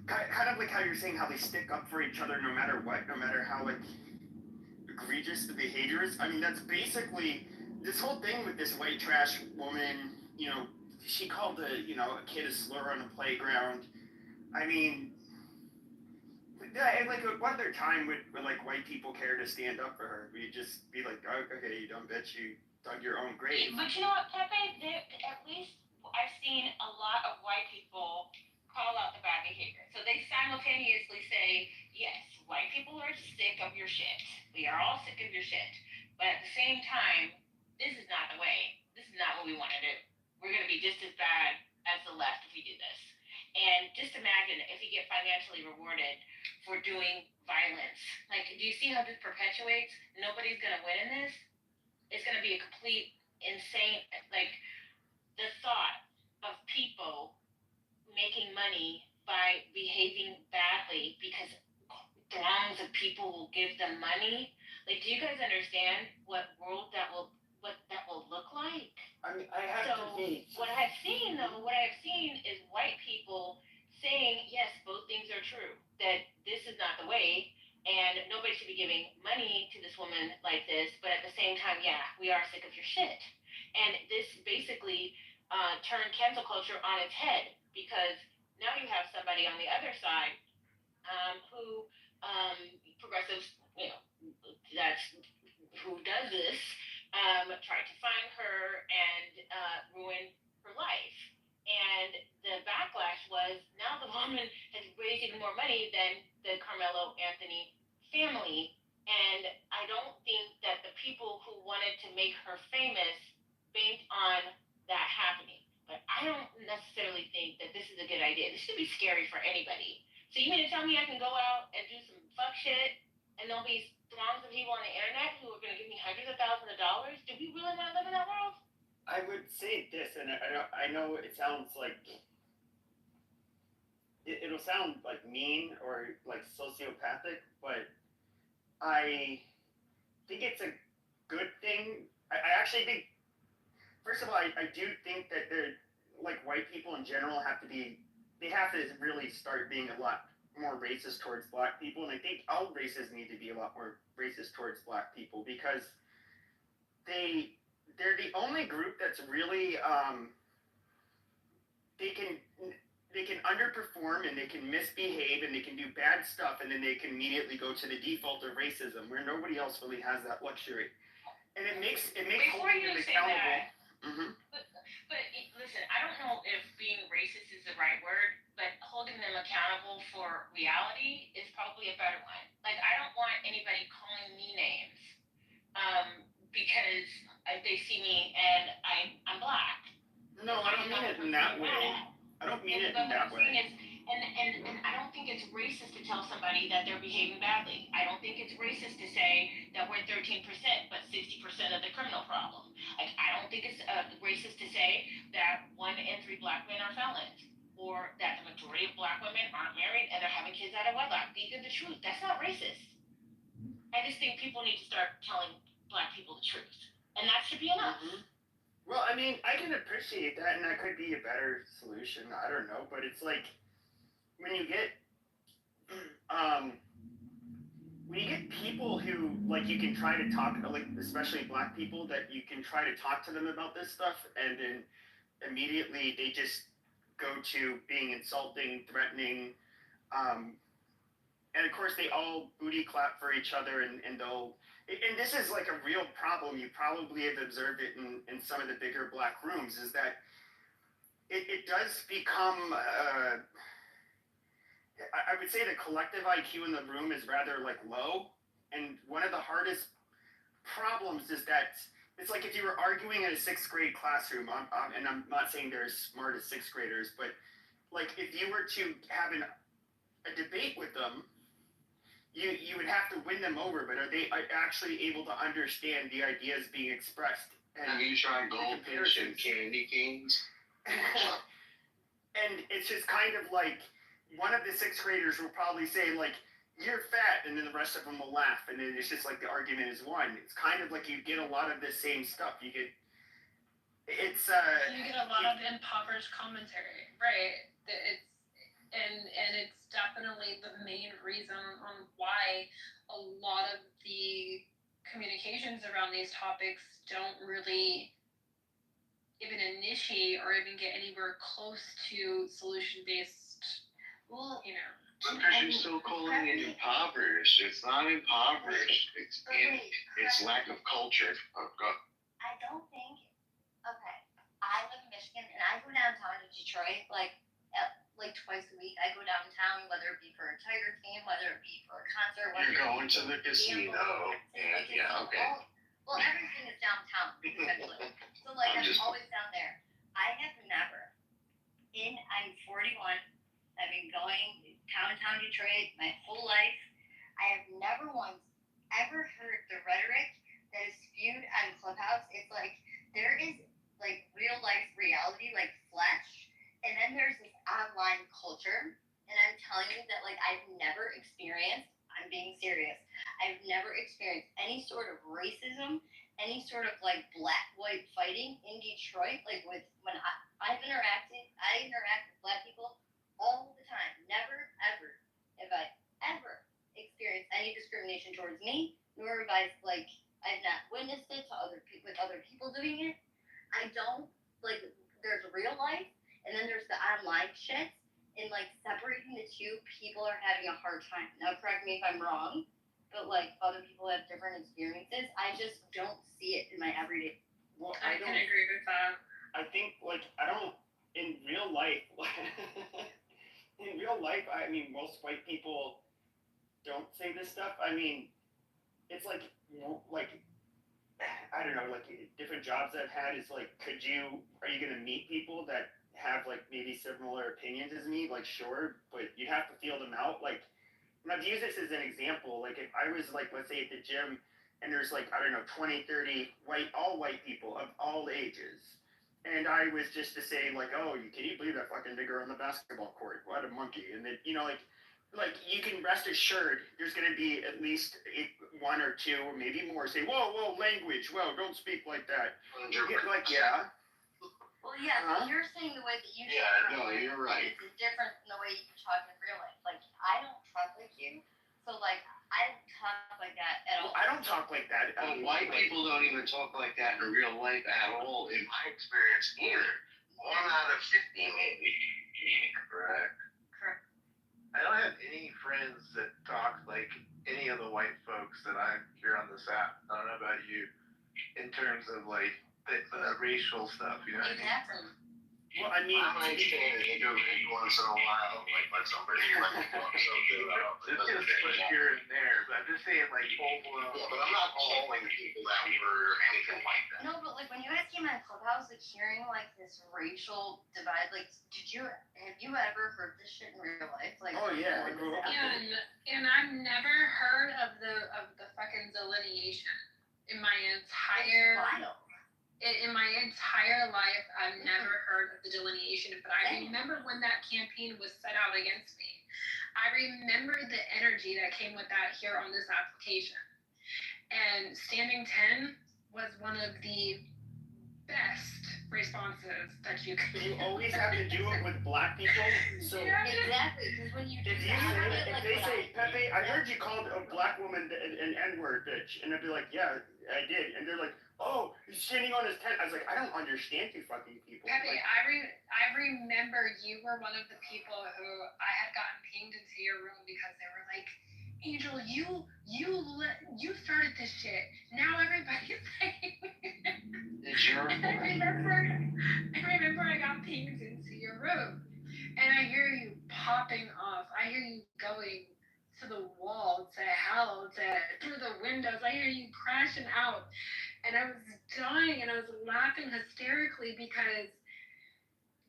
kind of like how you're saying how they stick up for each other no matter what, no matter how like egregious the behavior is. I mean, that's basically this whole thing with this white trash woman. She called a kid a slur on the playground. I mean, like what other time would like white people care to stand up for her? We'd just be like, oh, okay, you dumb bitch, you dug your own grave. But you know what, Pepe? At least I've seen a lot of white people call out the bad behavior. So they simultaneously say, yes, white people are sick of your shit. We are all sick of your shit. But at the same time, this is not the way. This is not what we want to do. We're going to be just as bad as the left if we do this. And just imagine if you get financially rewarded for doing violence. Like, do you see how this perpetuates? Nobody's going to win in this. It's going to be a complete insane, like, the thought of people making money by behaving badly because throngs of people will give them money. Like, do you guys understand what that will look like? I mean, I have to be. What I've seen is white people saying, yes, both things are true, that this is not the way, and nobody should be giving money to this woman like this, but at the same time, yeah, we are sick of your shit. And this basically turned cancel culture on its head, because now you have somebody on the other side who progressives, that's who does this, tried to find her and ruin her life. And the backlash the Carmelo Anthony family. And I don't think that the people who wanted to make her famous banked on that happening. But I don't necessarily think that this is a good idea. This should be scary for anybody. So you mean to tell me I can go out and do some fuck shit and there'll be throngs of people on the internet who are going to give me hundreds of thousands of dollars? Do we really want to live in that world? I would say this, and I know it sounds like it'll sound like mean or like sociopathic, but I think it's a good thing. I actually think, first of all, I do think that they're like white people in general they have to really start being a lot more racist towards black people, and I think all races need to be a lot more racist towards black people because they're the only group that's really they can underperform and they can misbehave and they can do bad stuff and then they can immediately go to the default of racism where nobody else really has that luxury, and it makes Before you say that, Mm-hmm. but listen, I don't know if being racist is the right word, but holding them accountable for reality is probably a better one. Like, I don't want anybody calling me names because they see me and I'm black. No, I don't mean it in that way. I don't mean it in that way. And I don't think it's racist to tell somebody that they're behaving badly. I don't think it's racist to say that we're 13%, but 60% of the criminal problem. Like, I don't think it's racist to say that 1 in 3 black men are felons, or that the majority of black women aren't married and they're having kids out of wedlock. These are the truth. That's not racist. I just think people need to start telling black people the truth, and that should be enough. Mm-hmm. Well, I mean, I can appreciate that, and that could be a better solution. I don't know, but it's like when you get people who like you can try to talk, like especially black people, that you can try to talk to them about this stuff, and then immediately they just go to being insulting, threatening, and of course they all booty clap for each other, and they'll. And this is like a real problem. You probably have observed it in some of the bigger black rooms, is that it does become, I would say the collective IQ in the room is rather like low. And one of the hardest problems is that it's like if you were arguing in a 6th grade classroom, and I'm not saying they're as smart as 6th graders, but like if you were to have a debate with them, you would have to win them over, but are they actually able to understand the ideas being expressed? And have you tried goldfish and candy canes? And it's just kind of like one of the 6th graders will probably say like, "You're fat," and then the rest of them will laugh, and then it's just like the argument is won. It's kind of like you get a lot of the same stuff. You get a lot of impoverished commentary, right? And it's definitely the main reason on why a lot of the communications around these topics don't really even initiate or even get anywhere close to solution-based, Because you're still calling it impoverished. It's not impoverished. It's lack of culture. I don't think. Okay, I live in Michigan, and I go downtown to Detroit like twice a week. I go downtown, whether it be for a Tiger game, whether it be for a concert. You're going to the casino. Yeah, okay. Well, everything is downtown, essentially. So, like, I'm always down there. I have never, I'm 41, I've been going downtown Detroit my whole life. I have never once ever heard the rhetoric that is spewed on Clubhouse. It's like, there is, like, real life reality, like flesh, and then there's this online culture, and I'm telling you that, like, I've never experienced, I'm being serious, I've never experienced any sort of racism, any sort of, like, black-white fighting in Detroit, like, when I interact with black people all the time. Never, ever have I ever experienced any discrimination towards me, nor have I've not witnessed it with other people doing it. I don't, like, there's real life, and then there's the online shit, and, like, separating the two, people are having a hard time. Now, correct me if I'm wrong, but, like, other people have different experiences. I just don't see it in my everyday. Well, I can agree with that. I think, like, in real life, I mean, most white people don't say this stuff. I mean, it's like I don't know, like different jobs I've had is like, are you gonna meet people that have like maybe similar opinions as me? Like, sure, but you have to feel them out. Like, and I've used this as an example. Like, if I was like, let's say at the gym, and there's like, I don't know, 20, 30 all white people of all ages. And I was just to say like, oh, can you believe that fucking nigger on the basketball court? What a monkey. And then, like you can rest assured there's going to be at least one or two or maybe more say, whoa, language, whoa, don't speak like that. Like, yeah. Well, yeah, so you're saying the way that you Yeah, no, you're right. It's different than the way you talk in real life. Like, I don't talk like you, so like, I don't talk like that at all. I don't talk like that. White people don't even talk like that in real life at all, in my experience either. 1 out of 50 maybe. Correct. I don't have any friends that talk like any of the white folks that I hear on this app. I don't know about you, in terms of like the racial stuff, you know what I mean? Exactly. Well, I mean, I might stand it every once in a while, like when somebody talk something about It's just like here and there, but I'm just saying like overall. Yeah, but I'm not calling people that word or anything like that. No, but like when you guys came on Clubhouse, like hearing like this racial divide, like have you ever heard this shit in real life? Like, oh yeah, I grew up. And I've never heard of the fucking delineation in my entire life. I've never heard of the delineation, but I remember when that campaign was set out against me. I remember the energy that came with that here on this application. And Standing 10 was one of the best responses that you could. You always have to do it with black people. So exactly, because when you if they say, Pepe, I heard you called a black woman an N-word bitch, and I'd be like, yeah, I did, and they're like, oh, he's standing on his tent. I was like, I don't understand you fucking people. Pepe, like, I remember you were one of the people who I had gotten pinged into your room because they were like, Angel, you started this shit. Now everybody's saying. I remember I got pinged into your room, and I hear you popping off. I hear you going to the wall, to hell, through the windows. I hear you crashing out, and I was dying, and I was laughing hysterically because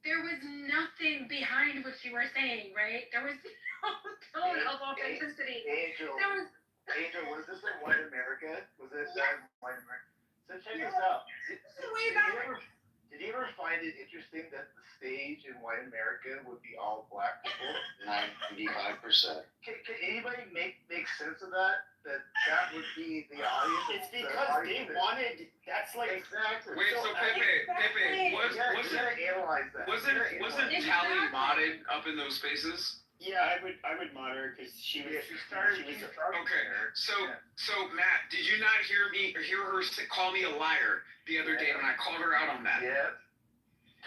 there was nothing behind what you were saying, right? There was no tone of authenticity. Angel, was this in White America? Was it White America? So check this out. Did you ever find it interesting that the stage in White America would be all black people? 95%. Can anybody make sense of that? That would be the audience? It's because they wanted. That's like exactly. Wait, so Pepe, wasn't Tally modded up in those spaces? Yeah, I would mod her because she was. Okay, so Matt, did you not hear her call me a liar the other day when I called her out on that? Yeah.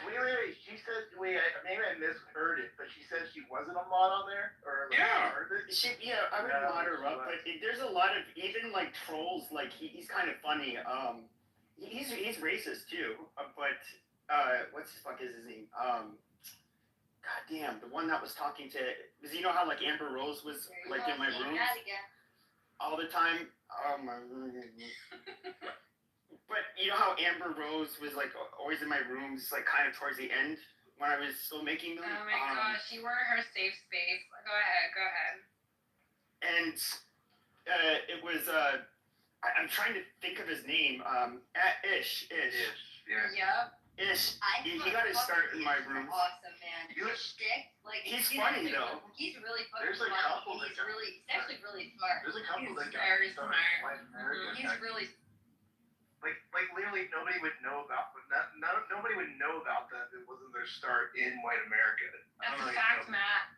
Wait, she said, maybe I misheard it, but she said she wasn't a mod on there? Or like, yeah. I would mod her up, but there's a lot of, even like trolls, like he's kind of funny. He's racist too, but what's his name? God damn, the one that was talking to, because you know how like Amber Rose was like in my room all the time? Oh my But you know how Amber Rose was like always in my rooms, like kind of towards the end when I was still making them? Oh my gosh, you were her safe space. Go ahead. And it was, I'm trying to think of his name, Ish. Yeah. Yep. Ish, he got his start in my room. Awesome, man. Your stick, like he's funny though. He's really fucking There's a smart. couple that He's actually really smart. There's a couple that got very started smart. in White America. He's really. Like literally nobody would know about, nobody would know about that. It wasn't their start in White America. That's a fact, Matt.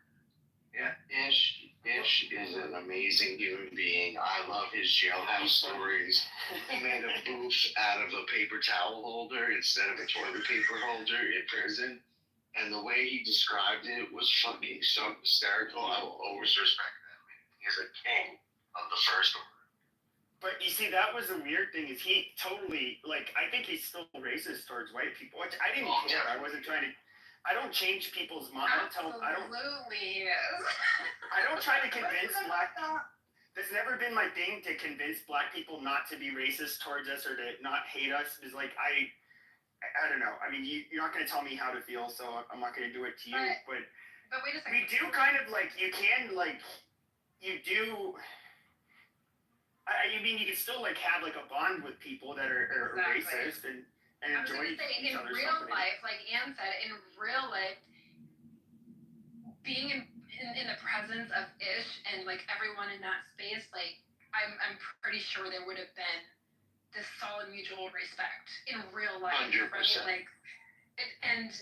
Yeah. Ish is an amazing human being. I love his jailhouse stories. He made a booth out of a paper towel holder instead of a toilet paper holder in prison. And the way he described it was fucking so hysterical. I will always respect that man. He's a king of the First Order. But you see, that was the weird thing is he totally, like, I think he's still racist towards white people, which I didn't care. I wasn't trying to. I don't change people's minds. Absolutely, he is. I don't try to convince black. That's never been my thing to convince black people not to be racist towards us or to not hate us. Is like I don't know. I mean, you're not gonna tell me how to feel, so I'm not gonna do it to you. But wait a second. we do kind of like you can like you do. I mean, you can still like have like a bond with people that are racist and enjoy each other's in real company. life, like Ann said, in real life, being in the presence of Ish and like everyone in that space, like I'm pretty sure there would have been this solid mutual respect in real life, 100%. right? Like, and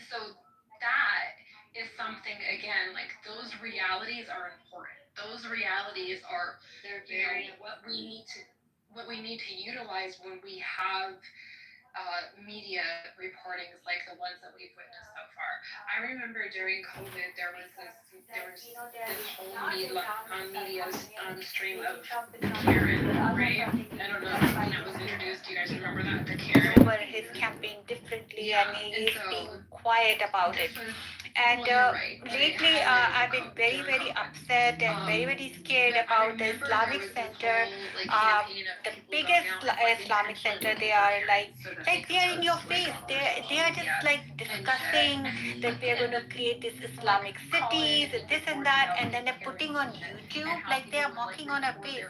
so that is something again. Like those realities are important. Those realities are what we need to utilize when we have media reportings like the ones that we've witnessed so far. I remember during COVID there was this whole media stream of Karen, right? I don't know when that was introduced. Do you guys remember that? The Karen. Over his campaign differently, and he's being quiet about it. And lately, I've been very, very upset and very, very scared about the Islamic Center. The biggest Islamic Center, they are like they are in your face. They are just like discussing that we are going to create this Islamic cities and this and that, and then they're putting on YouTube like they are mocking on our face.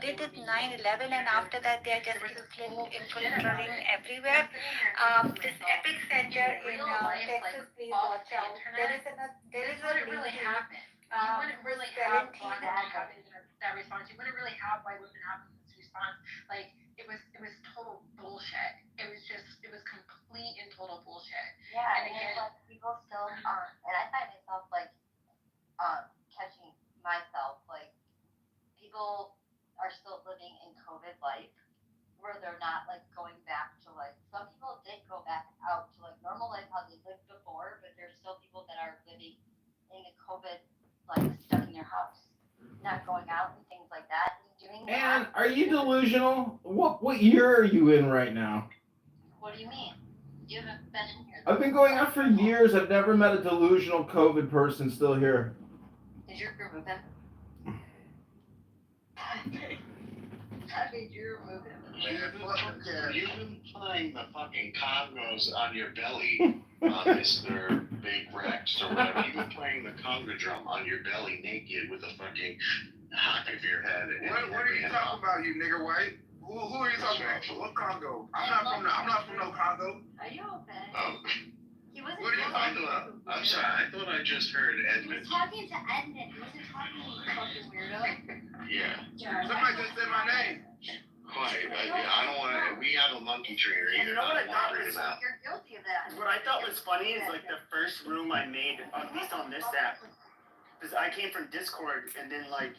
They did 9/11, and after that they are just infiltrating everywhere. This Epic Center in Texas, please watch out. There is a really lady, happen. You wouldn't really have black women having that response. You wouldn't really have white women having this response. Like it was total bullshit. It was complete and total bullshit. Yeah, and again, like people still and I find myself like catching myself like people are still living in COVID life where they're not like going back to like some people did go back out to like normal life how they lived before, but there's still people that are living in the COVID like stuck in their house, not going out and things like that and doing And that. are you delusional? What year are you in right now? What do you mean? You haven't been in here. I've been going out for years. I've never met a delusional COVID person still here. Is your group of them? I mean, you're moving. You've been playing the fucking congos on your belly, Mr. Big Rex, or whatever. You've been playing the conga drum on your belly naked with a fucking hop of your head. What are you talking about, you nigger white? Who are you talking about? What Congo? I'm not from no Congo. Are you okay? Oh. What are you talking about? I'm sorry, I thought I just heard Edmund. He was talking to Edmund. He wasn't talking to you, fucking weirdo. Yeah. Somebody just said my name. Quiet. I don't want to. We have a monkey trainer here. You know what I thought was? You're guilty of that. What I thought was funny is like the first room I made, at least on this app, because I came from Discord, and then like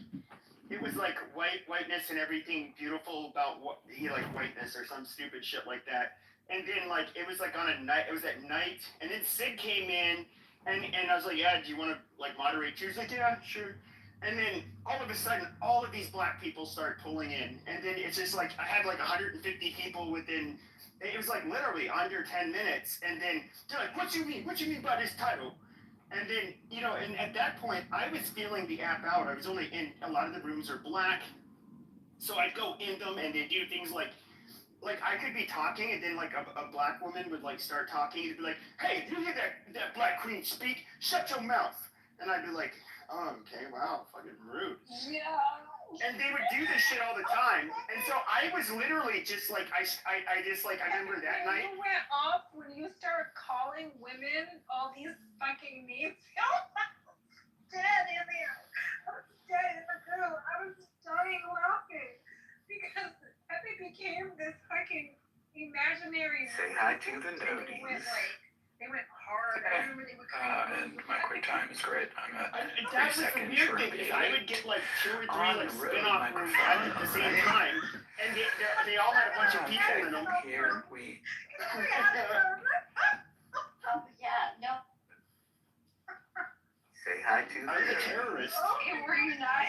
it was like whiteness and everything beautiful about what like whiteness or some stupid shit like that. And then like it was like on a night, it was at night, and then Sid came in, and I was like, yeah, do you want to like moderate? She was like, yeah, sure. And then all of a sudden, all of these black people start pulling in, and then it's just like I had like 150 people within. It was like literally under 10 minutes, and then they're like, "What you mean? What you mean by this title?" And then and at that point, I was feeling the app out. I was only in a lot of the rooms are black, so I'd go in them, and they do things like I could be talking, and then like a black woman would like start talking, and be like, "Hey, did you hear that black queen speak? Shut your mouth!" And I'd be like, "Oh, okay, wow, fucking rude." Yeah. And they would do this shit all the time, and so I was literally just like I remember that night. You went off when you started calling women all these fucking names. I was dead in there. I was dead in the group. I was dying laughing because Epic became this fucking imaginary. Say hi to the noties. They went hard. I remember they would And my quick time is great. I'm at That 3 was the seconds weird short thing, of because I would get like 2 or 3 like the road, spin-off rooms at the same time, and they all had a bunch of people in them. Here we Yeah, no. say hi to the I'm a terrorist. Were you not?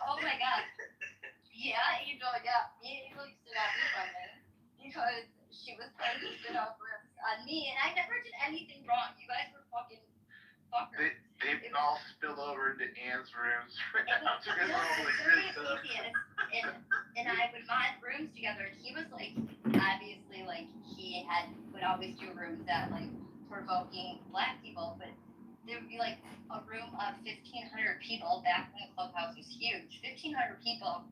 Oh my god. Yeah, yeah. Me and Angel used to not be friendly because she was playing the spin-off rooms on me, and I never did anything wrong. You guys were fucking fuckers. They all spill over into Anne's rooms. And I would mod rooms together. And he was like, obviously, like he would always do rooms that like provoking black people, but there would be like a room of 1,500 people back when the clubhouse was huge. 1,500 people,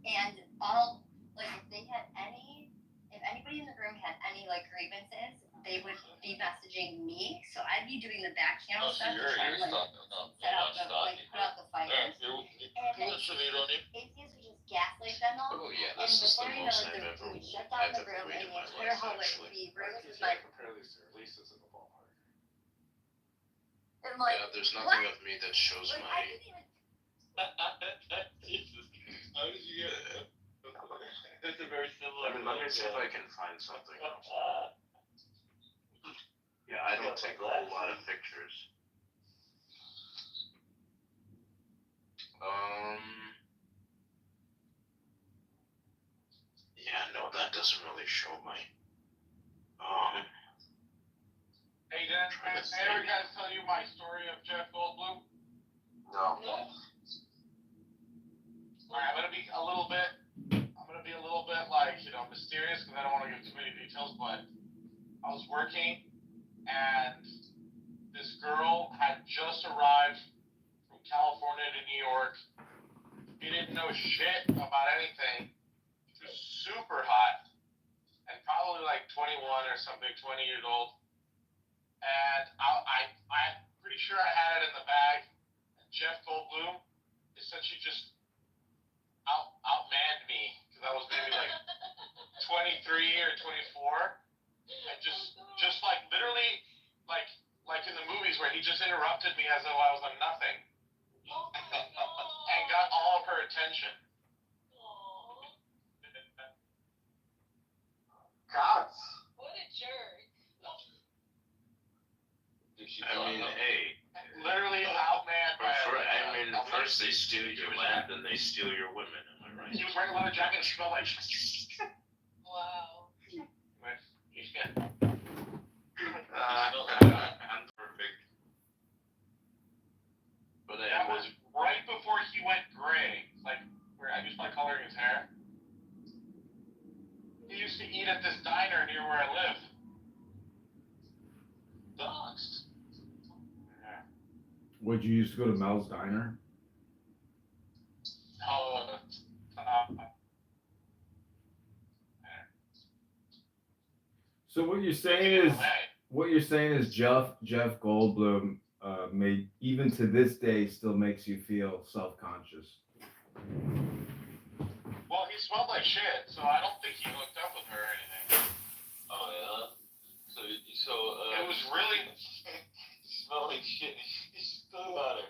and all like if anybody in the room had any like grievances, they would be messaging me, so I'd be doing the back channel stuff to try to like set out put out the fires. And atheists would just gaslight them all. Oh yeah, And this is the before you know most it, I've we ever would shut down the room, and the entire hallway would be rooms with like. Compare these to releases in the ballpark. And like, Yeah, there's nothing of me that shows like, my. Jesus, how did you get it? It's a very similar. I mean, let me see if I can find something else. Yeah, I don't take a whole lot of pictures. Yeah, no, that doesn't really show my. Hey, did I ever guys tell you my story of Jeff Goldblum? No. Alright, I'm gonna be a little bit like, mysterious because I don't want to give too many details, but I was working and this girl had just arrived from California to New York. She didn't know shit about anything. She was super hot and probably like 21 or something, 20 years old. And I'm pretty sure I had it in the bag. And Jeff Goldblum essentially just outmanned me because I was maybe like 23 or 24, and just like literally like in the movies where he just interrupted me as though I was a nothing, and got all of her attention. God. What a jerk. I mean, hey. Literally outmanned by. First they steal your land, then they steal your women. Am I right? He was wearing a leather jacket and smelled like. Wow. I'm perfect. But that was right before he went gray. Like, where I just by coloring his hair. He used to eat at this diner near where I live. Dogs. Yeah. Would you used to go to Mel's Diner? So what you're saying is Jeff Goldblum made, even to this day, still makes you feel self-conscious. Well, he smelled like shit, so I don't think he hooked up with her or anything. Oh yeah. So it was really. Smelled like shit. He still got her.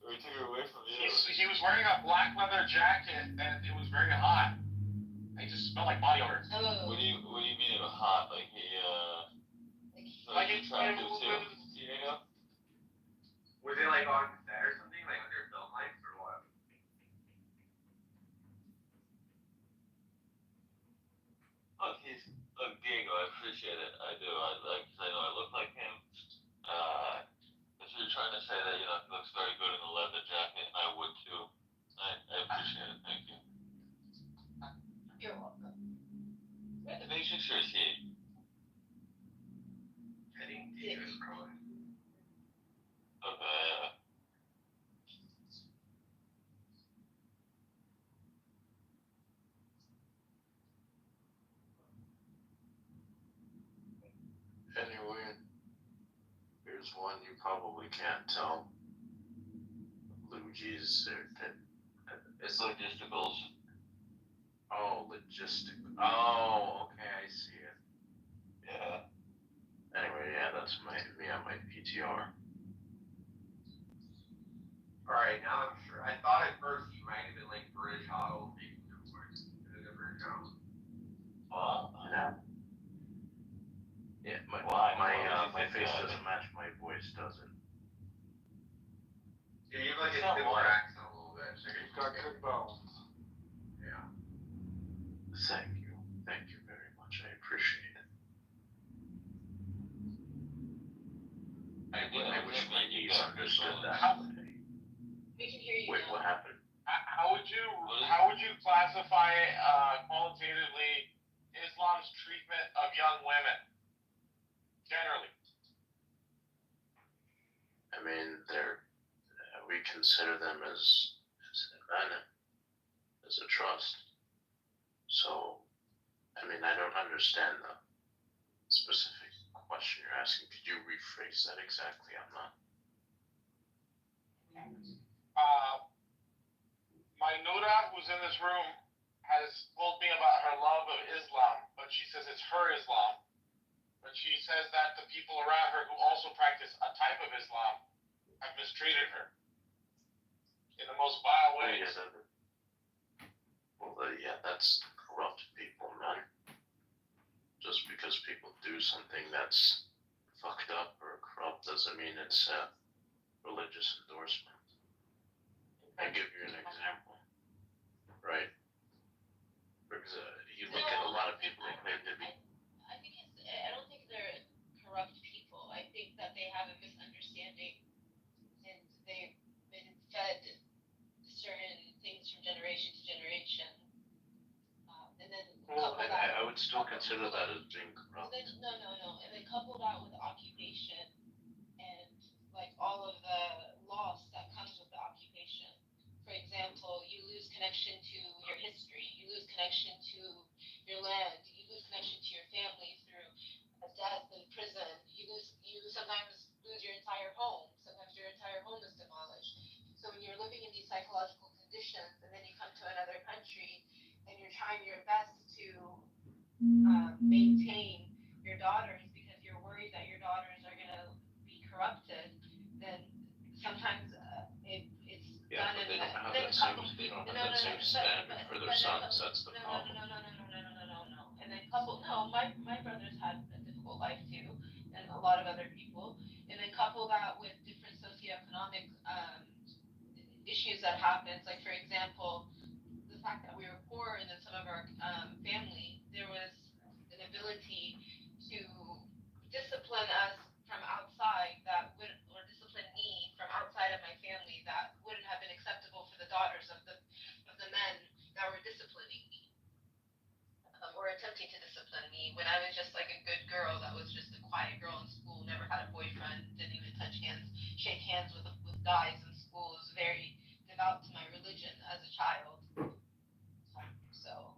Or he took her away from you. He was wearing a black leather jacket, and it was very hot. He just smelled like body odor. Oh. What do you mean it was hot? Like he attractive too? You know? Was it like on set or something? Like under film lights or what? Look, Diego, I appreciate it. I do. I know I look like him. If you're trying to say that, he looks very good in a leather jacket, I would too. I appreciate it. Thank you. You're welcome. It makes you sure see. Okay. Anyway, here's one you probably can't tell. Luigi's. It's logisticals. Oh, logistic. Oh, okay, I see it. Yeah. Anyway, yeah, that's my PTR. Alright, now I'm sure. I thought at first you might have been like British Hottle making them voice in a different account. Yeah. Yeah, my face doesn't match my voice, does it? Yeah, you have like a similar accent a little bit. You've got good bones. Yeah. Thank you very much. I appreciate it. I wish my niece misunderstood that. We can hear you Wait, now. what happened? How would you classify qualitatively Islam's treatment of young women generally? I mean, we consider them as men, as a trust. So, I mean, I don't understand the specific question you're asking. Could you rephrase that exactly? I'm not. My Nura, who's in this room, has told me about her love of Islam, but she says it's her Islam. But she says that the people around her who also practice a type of Islam have mistreated her in the most vile ways. Yeah, that's corrupt people, man. Just because people do something that's fucked up or corrupt doesn't mean it's a religious endorsement. I'll give you an example, right? Because you look at a lot of people that claim to be. I don't think they're corrupt people. I think that they have a misunderstanding and they've been fed certain things from generation to generation. And then I would still consider that as being corrupt. No. And then couple that with occupation and like all of the loss that comes with the occupation. For example, you lose connection to your history, you lose connection to your land, you lose connection to your family through a death in prison, you sometimes lose your entire home, sometimes your entire home is demolished. So when you're living in these psychological conditions and then you come to another country and you're trying your best to maintain your daughters because you're worried that your daughters are going to be corrupted, then sometimes it's done in they don't have that same standard for their sons. That's the problem. No. And then my brothers had a difficult life too, and a lot of other people. And then couple that with different socioeconomic issues that happens. Like for example, the fact that we were poor and then some of our family, there was an ability to discipline us from outside or discipline me from outside of my family that wouldn't have been acceptable for the daughters of the men that were disciplining me or attempting to discipline me when I was just like a good girl that was just a quiet girl in school, never had a boyfriend, didn't even shake hands with guys in school, was very devout to my religion as a child. So,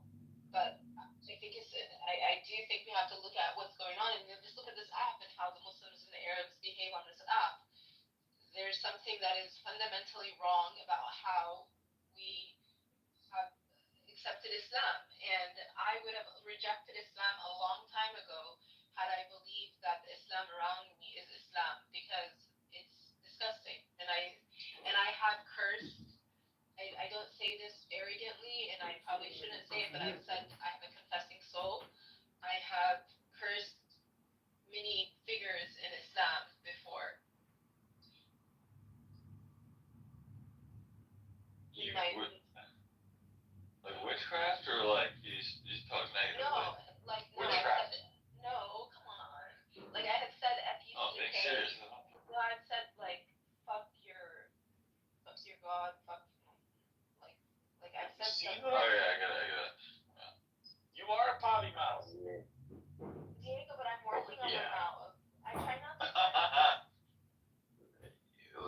but I think I do think we have to look at what's going on and just look at this app and how the Muslims and the Arabs behave on this app. There's something that is fundamentally wrong about how we have accepted Islam, and I would have rejected Islam a long time ago had I believed that the Islam around me is Islam, because it's disgusting, and I have cursed. I don't say this arrogantly, and I probably shouldn't say it, but I've said I have a confessing soul. I have cursed many figures in Islam before. Like witchcraft, or like you just talk negatively? No, witchcraft. No, come on. Like I have said F-U-C-K. Oh, being serious. No, I've said like fuck your God, like I've said stuff. Oh yeah, I got it. You are a potty mouth. Diego, but I'm working on my mouth. I try not to.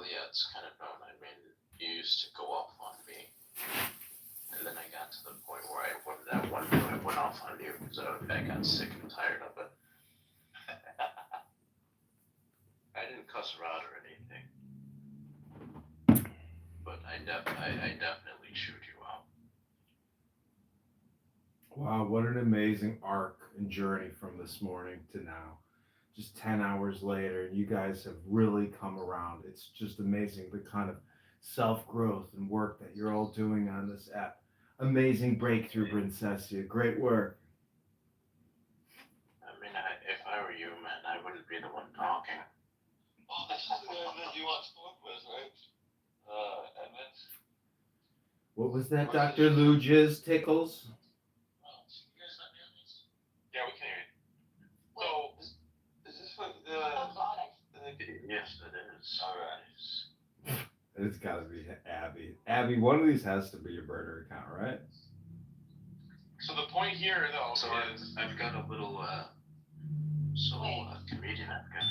Yeah, it's kind of known. I mean, you used to go off on me, and then I got to the point where I went off on you because I got sick and tired of it. I didn't cuss her out or anything, but I definitely chewed you out. Wow, what an amazing arc and journey from this morning to now. Just 10 hours later, and you guys have really come around. It's just amazing the kind of self-growth and work that you're all doing on this app. Amazing breakthrough, Princessia. Great work. I mean, if I were you, man, I wouldn't be the one talking. Oh, this is the guy that you want to work with, right? Edmonds? What was that, Dr. Lou Jizz Tickles? Yeah, we can hear you. So, is this what Oh God, Yes, it is. Alright. It's gotta be Abby. Abby, one of these has to be your burner account, right? So the point here, though, So is I've got a little comedian I've got.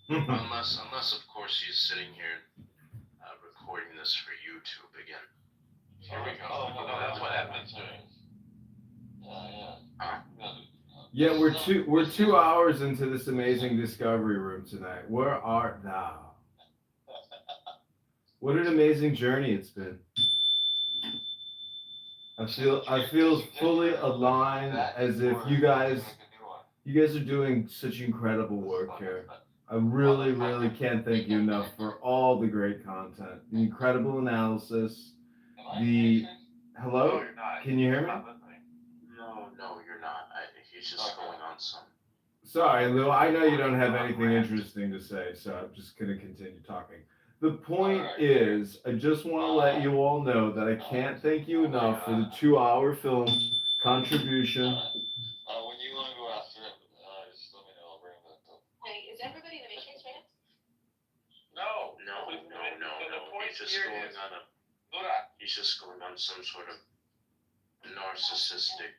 Unless of course he's sitting here recording this for YouTube again. here we go. Oh, no, that's what Edmund's doing. Yeah, we're 2 hours into this amazing discovery room tonight. Where art thou? What an amazing journey it's been. I feel fully aligned, as if you guys are doing such incredible work here. I really, really can't thank you enough for all the great content, the incredible analysis, hello? Can you hear me? No, you're not. He's just going on some. Sorry, Lou, I know you don't have anything interesting to say, so I'm just gonna continue talking. The point is, I just want to let you all know that I can't thank you enough for the 2-hour film contribution. When you want to go after him, just let me know. I'll bring that up. Hey, is everybody in the Matrix right now? No. The point He's just here going is, on he's just going on some sort of narcissistic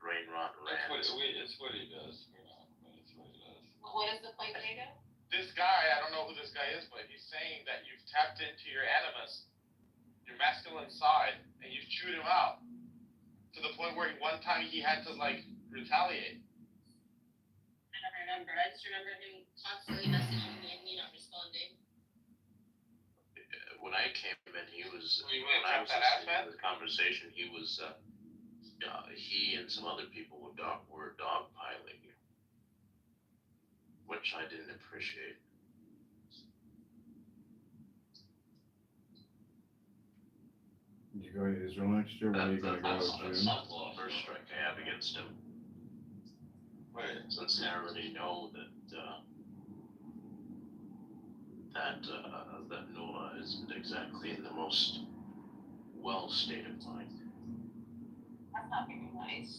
brain rot rant. It's what he does. It's what he does. What is the point, Diego? This guy, I don't know who this guy is, but he's saying that you've tapped into your animus, your masculine side, and you've chewed him out to the point where one time he had to retaliate. I don't remember. I just remember him constantly messaging me and me not responding. When I came in, he was. When I was that listening to the conversation, he was. He and some other people were dogpiling you, which I didn't appreciate. You going to Israel next year? When are you gonna go, That's June? not the first strike I have against him. Since I already know that Noah isn't exactly in the most well state of mind. That's not very nice.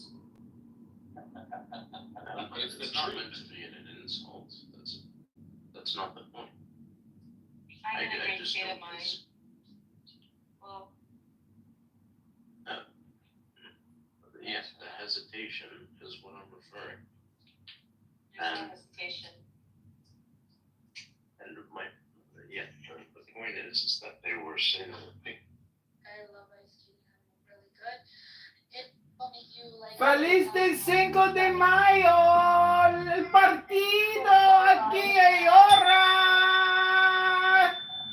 It's not meant to be an insult. That's not the point. I am in a great just state don't of mind. Well, yes, the hesitation is what I'm referring. there's no hesitation. And the point is that they were saying that I love ice cream. Really good. It only you like. ¡Feliz del 5 de Mayo! ¡El partido aquí hay hora!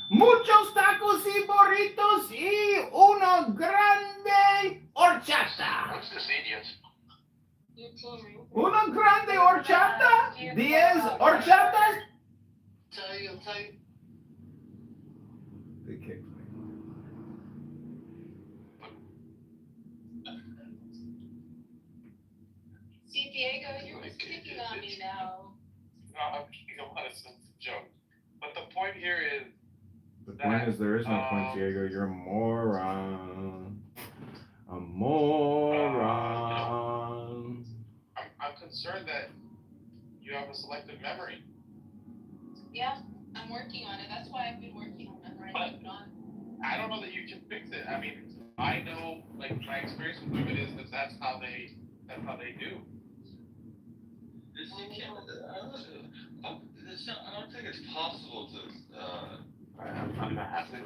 Muchos tacos y burritos y uno grande horchata. What's this idiot? Uno grande horchata, 10 horchatas. Tell you. They kicked me. See, Diego, you're just picking on me now. No, I'm kidding. It's a joke. But the point here is. The point is, there is no point, Diego. You're a moron. A moron. I'm concerned that you have a selective memory. Yeah, I'm working on it. That's why I've been working on it. I don't know that you can fix it. I mean, I know, my experience with women is that's how they do. I don't think it's possible to. I'm not having